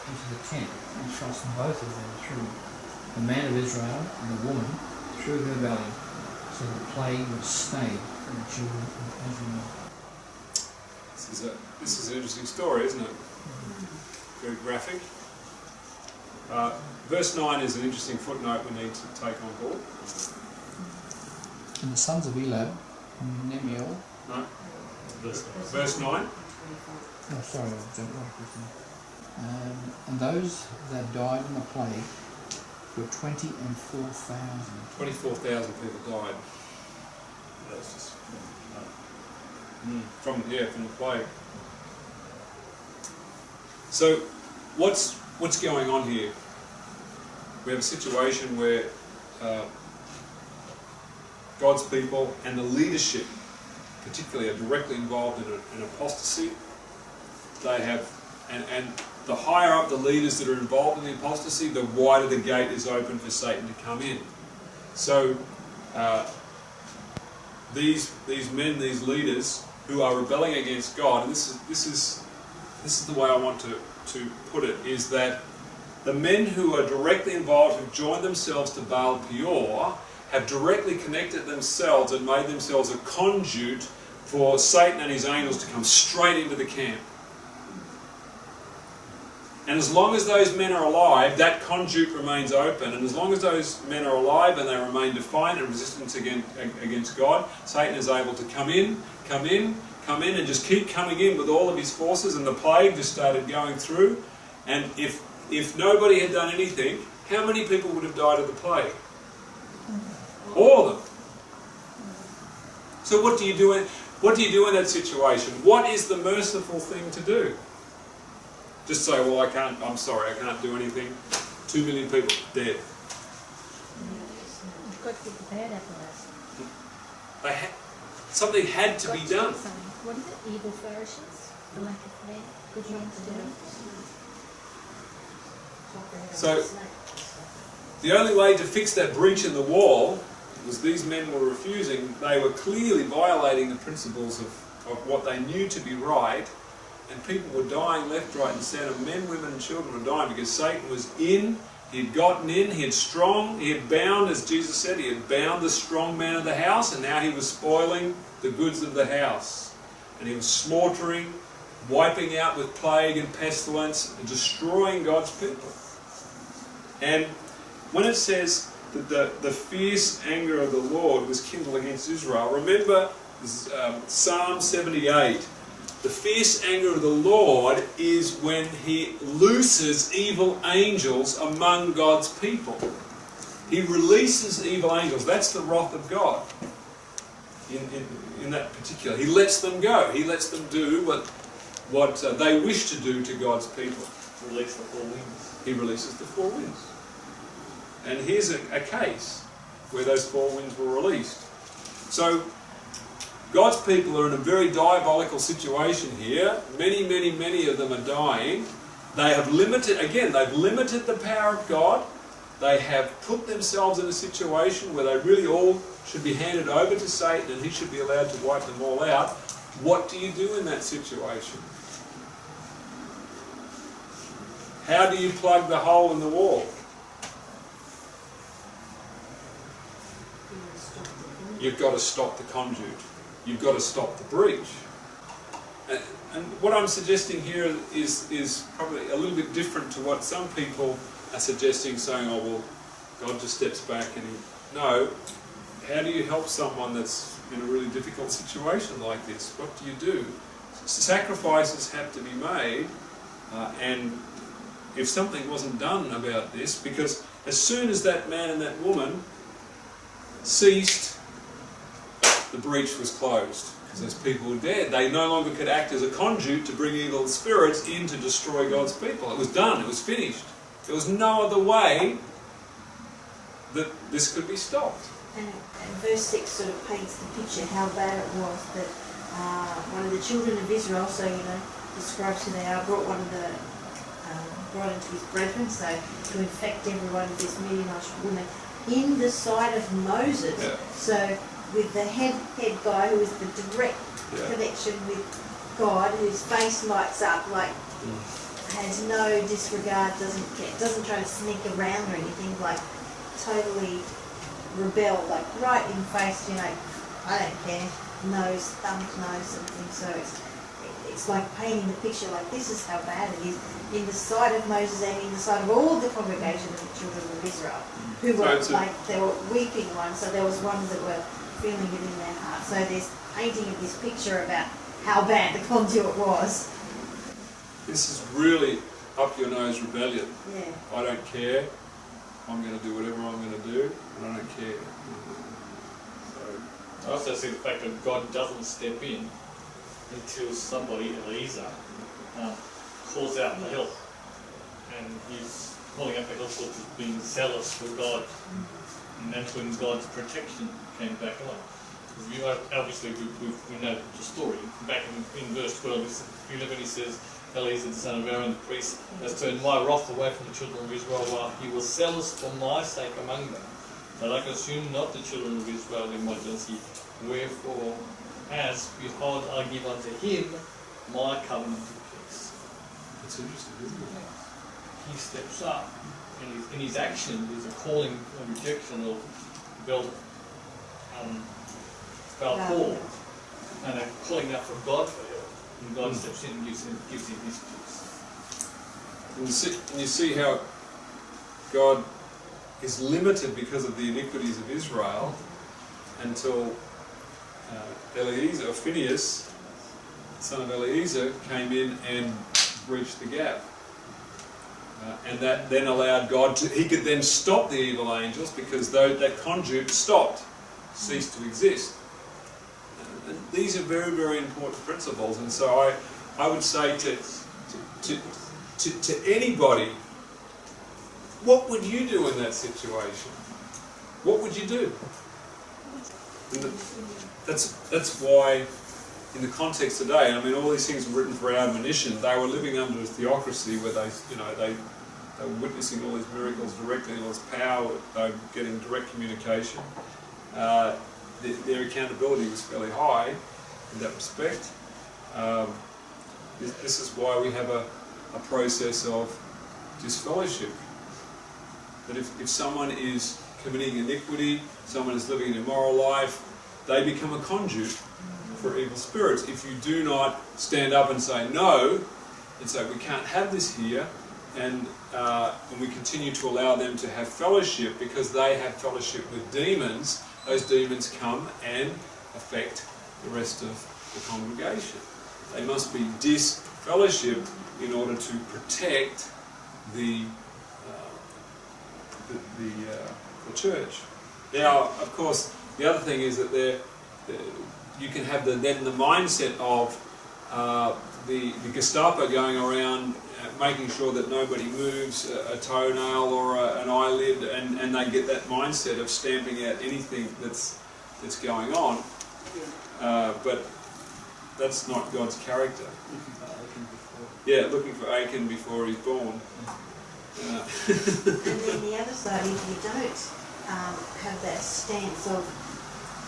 into the tent and thrust both of them through, the man of Israel and the woman through her belly, so the plague was stayed from the children of Israel. This is an interesting story, isn't it? Very graphic. Verse 9 is an interesting footnote we need to take on board. And the sons of Elab, Nemiel. No. Verse 9. Oh, sorry, I jumped right with you. And those that died in the plague were 24,000. 24,000 people died. That's just From the plague. So, what's going on here? We have a situation where God's people and the leadership particularly are directly involved in an apostasy. They have, and the higher up the leaders that are involved in the apostasy, the wider the gate is open for Satan to come in. So these men, these leaders who are rebelling against God, and this is the way I want to put it, is that the men who are directly involved, who've joined themselves to Baal Peor, have directly connected themselves and made themselves a conduit for Satan and his angels to come straight into the camp. And as long as those men are alive, that conduit remains open. And as long as those men are alive and they remain defiant and resistant against God, Satan is able to come in, and just keep coming in with all of his forces. And the plague just started going through. And if nobody had done anything, how many people would have died of the plague? All of them. So what do you do in that situation? What is the merciful thing to do? Just say, well, I'm sorry, I can't do anything. 2 million people dead. You've got to get the bad apple out. Something had to be done. What is it? Evil flourishes? The lack of men? Good men to do. So, the only way to fix that breach in the wall was these men were refusing. They were clearly violating the principles of what they knew to be right. And people were dying left, right and centre. Men, women and children were dying because Satan was in, he had gotten in, he had bound, as Jesus said, he had bound the strong man of the house, and now he was spoiling the goods of the house. And he was slaughtering, wiping out with plague and pestilence, and destroying God's people. And when it says that the fierce anger of the Lord was kindled against Israel, remember Psalm 78. The fierce anger of the Lord is when he looses evil angels among God's people. He releases evil angels. That's the wrath of God. In that particular, he lets them go. He lets them do what they wish to do to God's people. Release the four winds. He releases the four winds. And here's a case where those four winds were released. So God's people are in a very diabolical situation here. Many of them are dying. They have limited the power of God. They have put themselves in a situation where they really all should be handed over to Satan and he should be allowed to wipe them all out. What do you do in that situation? How do you plug the hole in the wall? You've got to stop the conduit. You've got to stop the breach. And what I'm suggesting here is probably a little bit different to what some people are suggesting, saying, oh, well, God just steps back and No. How do you help someone that's in a really difficult situation like this? What do you do? Sacrifices have to be made, and if something wasn't done about this, because as soon as that man and that woman ceased, the breach was closed. Because those people were dead. They no longer could act as a conduit to bring evil spirits in to destroy God's people. It was done. It was finished. There was no other way that this could be stopped. And verse 6 sort of paints the picture how bad it was that one of the children of Israel, so describes who they are, brought into his brethren, so to infect everyone of this Midianite woman in the sight of Moses. Yeah. So with the head guy who is the direct connection with God, whose face lights up, like has no disregard, doesn't try to sneak around or anything, like totally rebel, like right in face, I don't care, nose, thumbed nose, something. So it's like painting the picture, like this is how bad it is in the sight of Moses and in the sight of all the congregation of the children of Israel, who were they were weeping ones. So there was ones that were feeling it in their heart. So there's painting of this picture about how bad the conduit was. This is really up your nose rebellion. Yeah. I don't care. I'm going to do whatever I'm going to do, and I don't care. I also see the fact that God doesn't step in until somebody, Eliezer, calls out for help. And he's calling out for help because he's being zealous for God. And that's when God's protection came back on. Obviously, we know the story. Back in verse 11, he says, Eleazar, the son of Aaron, the priest, has turned my wrath away from the children of Israel, while he was zealous for my sake among them. But I consume not the children of Israel in my jealousy. Wherefore, as, behold, I give unto him my covenant of peace. It's interesting, isn't it? He steps up, and in his action, there's a calling, a rejection of Paul, and a calling out from God for help. And God steps in and gives him his peace. And you see how God is limited because of the iniquities of Israel until Eleazar, or Phinehas, son of Eleazar, came in and breached the gap. And that then allowed God to, he could then stop the evil angels because that conduit ceased to exist. And these are very, very important principles, and so I would say to anybody, what would you do in that situation? What would you do? And that's why, in the context today, I mean, all these things were written for our admonition. They were living under a theocracy where they were witnessing all these miracles directly, all this power. They were getting direct communication. Their accountability was fairly high in that respect. This is why we have a process of disfellowship. That if someone is committing iniquity, someone is living an immoral life, they become a conduit for evil spirits. If you do not stand up and say no, and say we can't have this here, and we continue to allow them to have fellowship because they have fellowship with demons, those demons come and affect the rest of the congregation. They must be disfellowshipped in order to protect the church. Now, of course, the other thing is that you can have the mindset of the Gestapo going around making sure that nobody moves a toenail or an eyelid, and they get that mindset of stamping out anything that's going on. But that's not God's character. Looking for Achan before he's born. And then the other side, if you don't have that stance of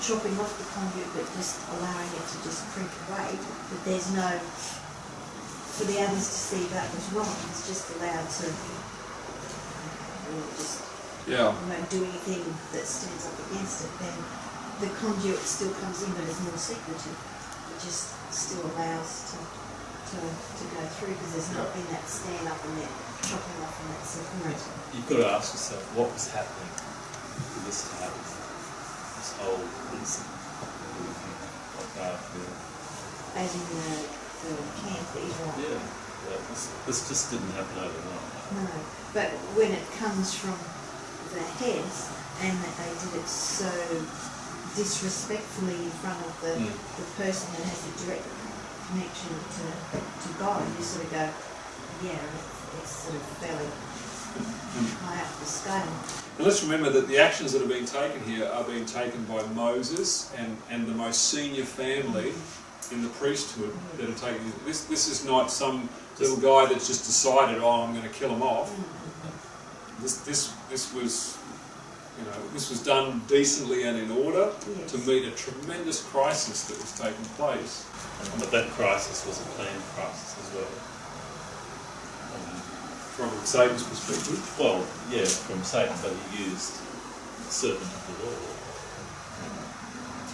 chopping off the conduit but just allowing it to just creep away, but there's no, for the others to see that was wrong, it's just allowed to do anything that stands up against it, then the conduit still comes in but it's more secretive. It just still allows to go through because there's not been that stand up and that chopping off and that separation. You've got to ask yourself what was happening for this to happen. This whole incident. As in the camp, the Israelite. This just didn't happen overnight. No, but when it comes from the heads and that they did it so disrespectfully in front of the person that has a direct connection to God, you sort of go, it's sort of fairly high up the scale. And let's remember that the actions that are being taken here are being taken by Moses and the most senior family in the priesthood that are taking this. This is not some little guy that's just decided, I'm going to kill him off. This was done decently and in order to meet a tremendous crisis that was taking place. But that crisis was a planned crisis as well. From Satan's perspective? Well, from Satan, but he used the servant of the Lord.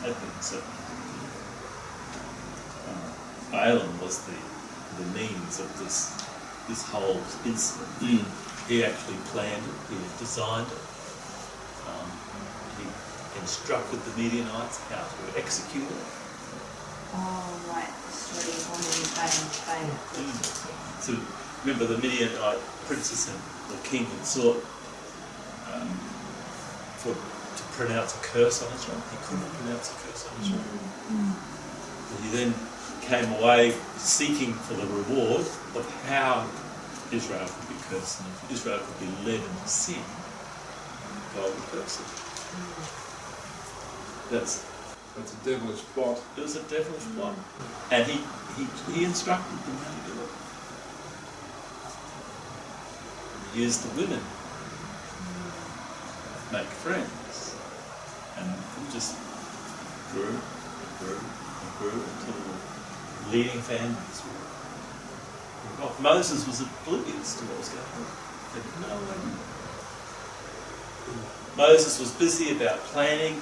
Had been the servant of the Lord. Balaam was the means of this whole incident. He actually planned it, he designed it. He instructed the Midianites how to execute it. Oh, right, So remember, the Midianite princess and the king had sought to pronounce a curse on Israel. He couldn't pronounce a curse on Israel. He then came away seeking for the reward of how Israel could be cursed, and if Israel could be led into sin, God would curse it. It's a devilish plot. It was a devilish plot. And he instructed them how to do it. He used the women to make friends. And it just grew and grew and grew until the leading families were involved. Moses was oblivious to what was going on. He had no idea. Moses was busy about planning,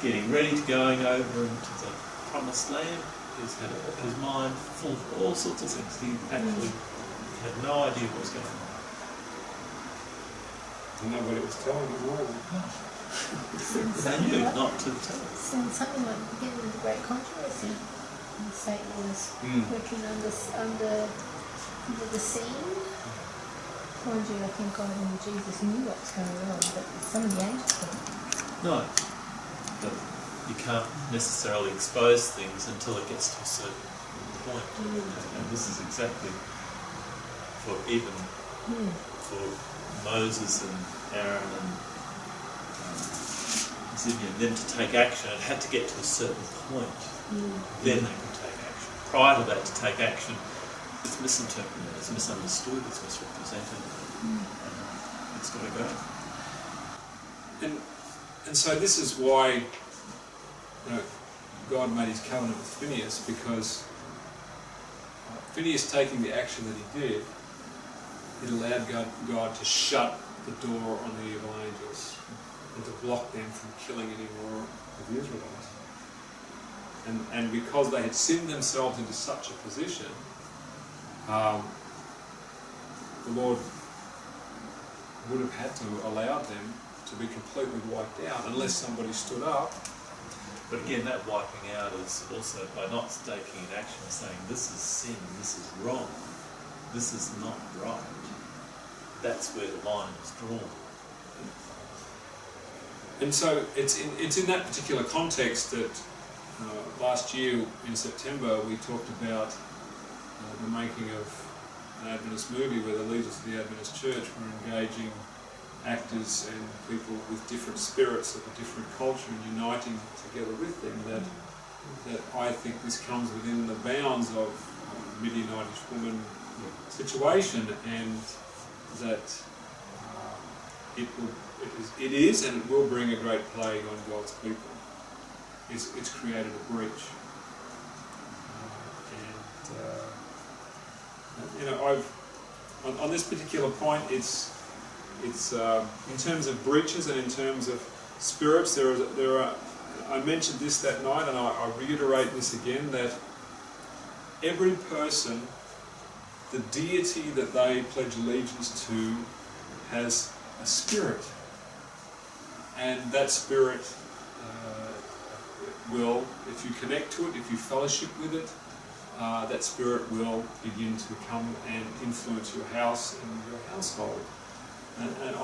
getting ready to going over into the promised land. He had his mind full of all sorts of things. He actually had no idea what was going on. And nobody was telling him either. They knew not to tell. And something like the beginning of the Great Controversy, and Satan was working under the scene. Mind you, I think God and Jesus knew what was going on, but some of the angels didn't. No. But you can't necessarily expose things until it gets to a certain point. And this is exactly for even for Moses and Aaron and Zimri and them to take action. It had to get to a certain point. Then they could take action. Prior to that, to take action, it's misinterpreted, it's misunderstood, it's misrepresented. It's got to go. And so this is why God made his covenant with Phineas, because Phineas taking the action that he did, it allowed God to shut the door on the evil angels and to block them from killing any more of the Israelites. And because they had sinned themselves into such a position, the Lord would have had to allow them to be completely wiped out unless somebody stood up. But again, that wiping out is also by not taking an action, saying this is sin, this is wrong, this is not right. That's where the line is drawn. And so it's in that particular context that last year in September we talked about the making of an Adventist movie where the leaders of the Adventist Church were engaging actors and people with different spirits of a different culture and uniting together with them. That I think this comes within the bounds of a Midianitish woman situation, and that it is and it will bring a great plague on God's people. It's created a breach. On this particular point, it's in terms of breaches and in terms of spirits. There are. I mentioned this that night, and I reiterate this again, that every person, the deity that they pledge allegiance to, has a spirit, and that spirit will, if you connect to it, if you fellowship with it, that spirit will begin to come and influence your house and your household. And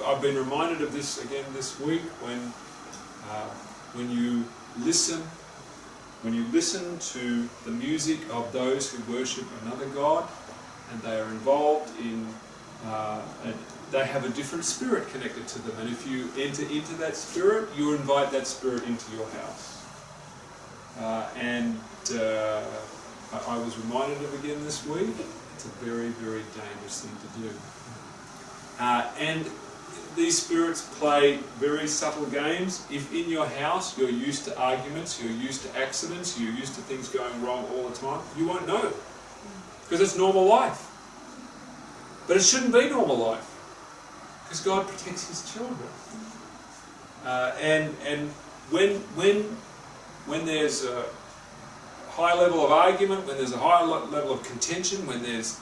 I've been reminded of this again this week when you listen to the music of those who worship another god, and they are involved in, they have a different spirit connected to them, and if you enter into that spirit, you invite that spirit into your house. I was reminded of again this week, it's a very, very dangerous thing to do. And these spirits play very subtle games. If in your house you're used to arguments, you're used to accidents, you're used to things going wrong all the time, you won't know, because it's normal life. But it shouldn't be normal life, because God protects His children. And when there's a high level of argument, when there's a high level of contention, when there's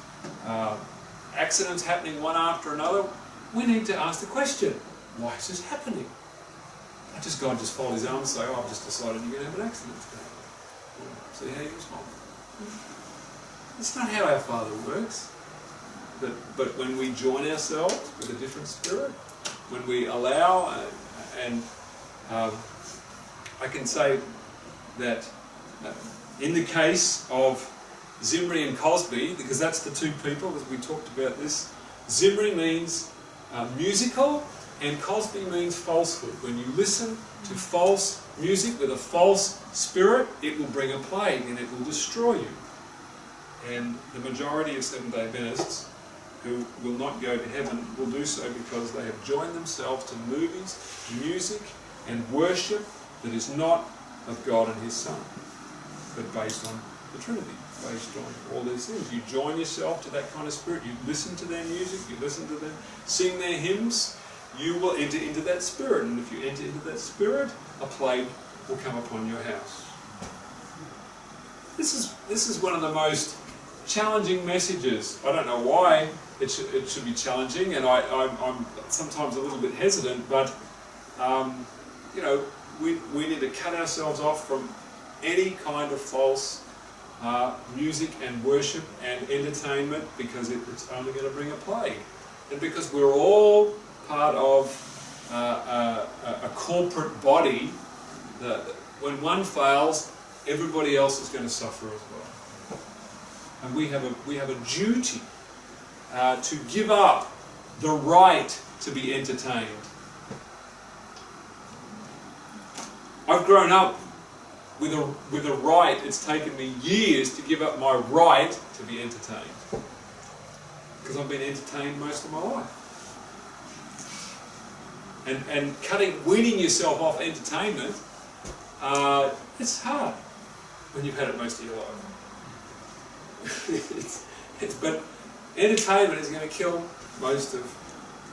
accidents happening one after another, we need to ask the question, why is this happening? God just fold His arms and say, I've just decided you're going to have an accident today. See how you respond. It's not how our Father works. But when we join ourselves with a different spirit, when we allow, I can say that in the case of Zimri and Cosby, because that's the two people, as we talked about this, Zimri means musical, And Cosby means falsehood. When you listen to false music with a false spirit, it will bring a plague and it will destroy you. And the majority of Seventh-day Adventists who will not go to heaven will do so because they have joined themselves to movies, music, and worship that is not of God and His Son, but based on the Trinity, based on all these things. You join yourself to that kind of spirit, you listen to their music, you listen to them sing their hymns, you will enter into that spirit. And if you enter into that spirit, a plague will come upon your house. This is one of the most challenging messages. I don't know why it should be challenging, and I'm sometimes a little bit hesitant, but you know, we need to cut ourselves off from any kind of false music and worship and entertainment, because it's only going to bring a plague. And because we're all part of a corporate body, that when one fails, everybody else is going to suffer as well. And we have a duty to give up the right to be entertained. I've grown up with a right. It's taken me years to give up my right to be entertained, because I've been entertained most of my life. And weaning yourself off entertainment, it's hard when you've had it most of your life. But entertainment is going to kill most of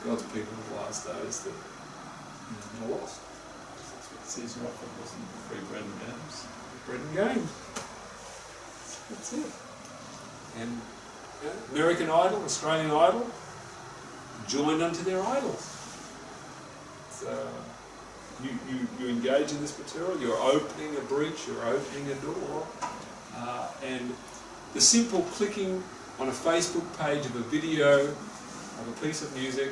God's people in the last days that are lost. That's what Caesar offered, wasn't it? Free bread and games. Bread and games. That's it. And American Idol, Australian Idol, joined unto their idols. So you engage in this material, you're opening a breach, you're opening a door, and the simple clicking on a Facebook page of a video of a piece of music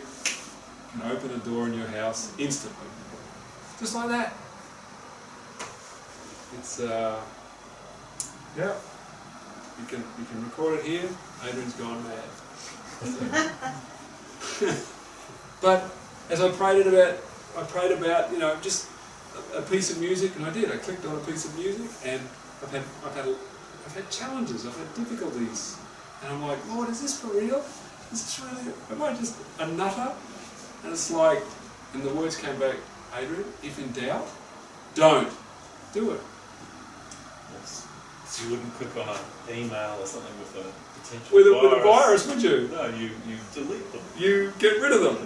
can open a door in your house instantly. Just like that. It's yeah. You can record it here. Adrian's gone mad. But as I prayed about, you know, just a piece of music, and I clicked on a piece of music, and I've had challenges, I've had difficulties, and I'm like, Lord, is this for real? Is this really? Am I just a nutter? And it's like, and the words came back, Adrian, if in doubt, don't do it. Yes. So you wouldn't click on an email or something with a potential With a virus, would you? No, you delete them. You get rid of them.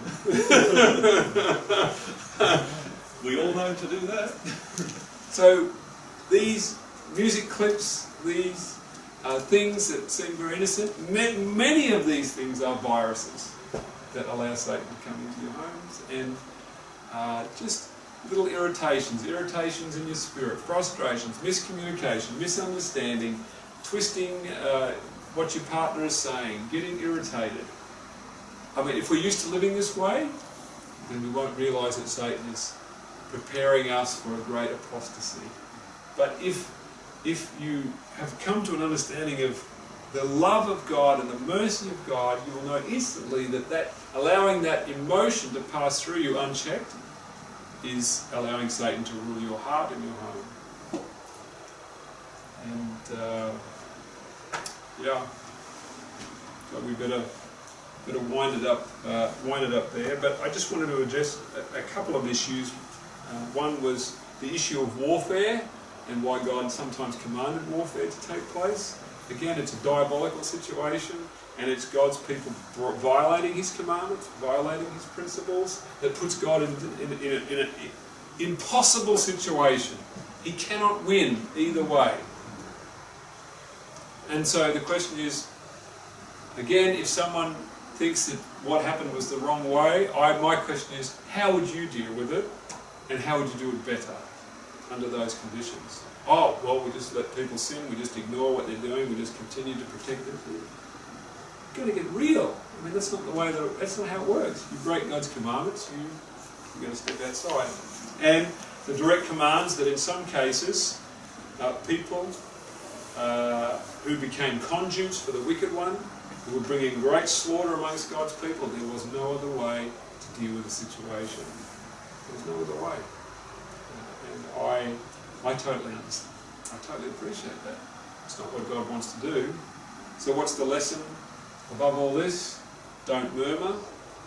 We all know to do that. So these music clips, these things that seem very innocent, many of these things are viruses that allow Satan to come into your homes, and just little irritations in your spirit, frustrations, miscommunication, misunderstanding, twisting what your partner is saying, getting irritated. I mean, if we're used to living this way, then we won't realise that Satan is preparing us for a great apostasy. But if you have come to an understanding of the love of God and the mercy of God, you will know instantly that allowing that emotion to pass through you unchecked is allowing Satan to rule your heart and your home. And so we better wind it up there. But I just wanted to address a couple of issues. One was the issue of warfare and why God sometimes commanded warfare to take place. Again, it's a diabolical situation, and it's God's people violating His commandments, violating His principles, that puts God in an impossible situation. He cannot win either way. And so the question is, again, if someone thinks that what happened was the wrong way, my question is, how would you deal with it, and how would you do it better under those conditions? Oh, well, we just let people sin, we just ignore what they're doing, we just continue to protect them. You've got to get real. I mean, that's not the way that's not how it works. You break God's commandments, you've got to step outside. And the direct commands that in some cases, people who became conduits for the wicked one, who were bringing great slaughter amongst God's people, there was no other way to deal with the situation. There's no other way. And I totally understand. I totally appreciate that. It's not what God wants to do. So what's the lesson above all this? Don't murmur,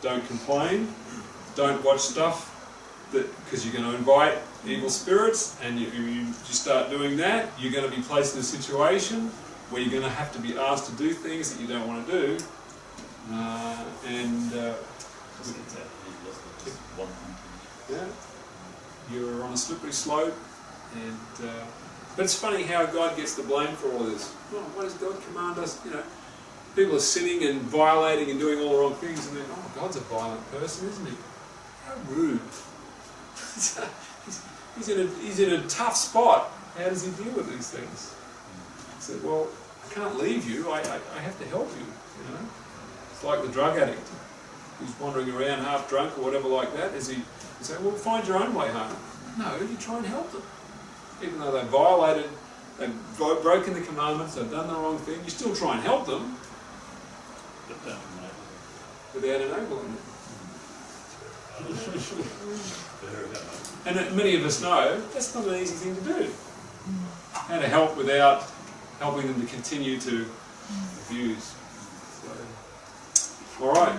don't complain, don't watch stuff because you're going to invite evil spirits, and you start doing that, you're going to be placed in a situation where you're going to have to be asked to do things that you don't want to do. Yeah, you're on a slippery slope, and but it's funny how God gets the blame for all this. Oh, what does God command us? You know, people are sinning and violating and doing all the wrong things, and then, oh, God's a violent person, isn't he? How rude. he's in a tough spot. How does he deal with these things? He said, well, I can't leave you. I have to help you. You know, it's like the drug addict who's wandering around half drunk or whatever like that. You say, well, find your own way home. No, you try and help them. Even though they've broken the commandments, they've done the wrong thing, you still try and help them without enabling them. And many of us know that's not an easy thing to do. How to help without helping them to continue to abuse. So, all right.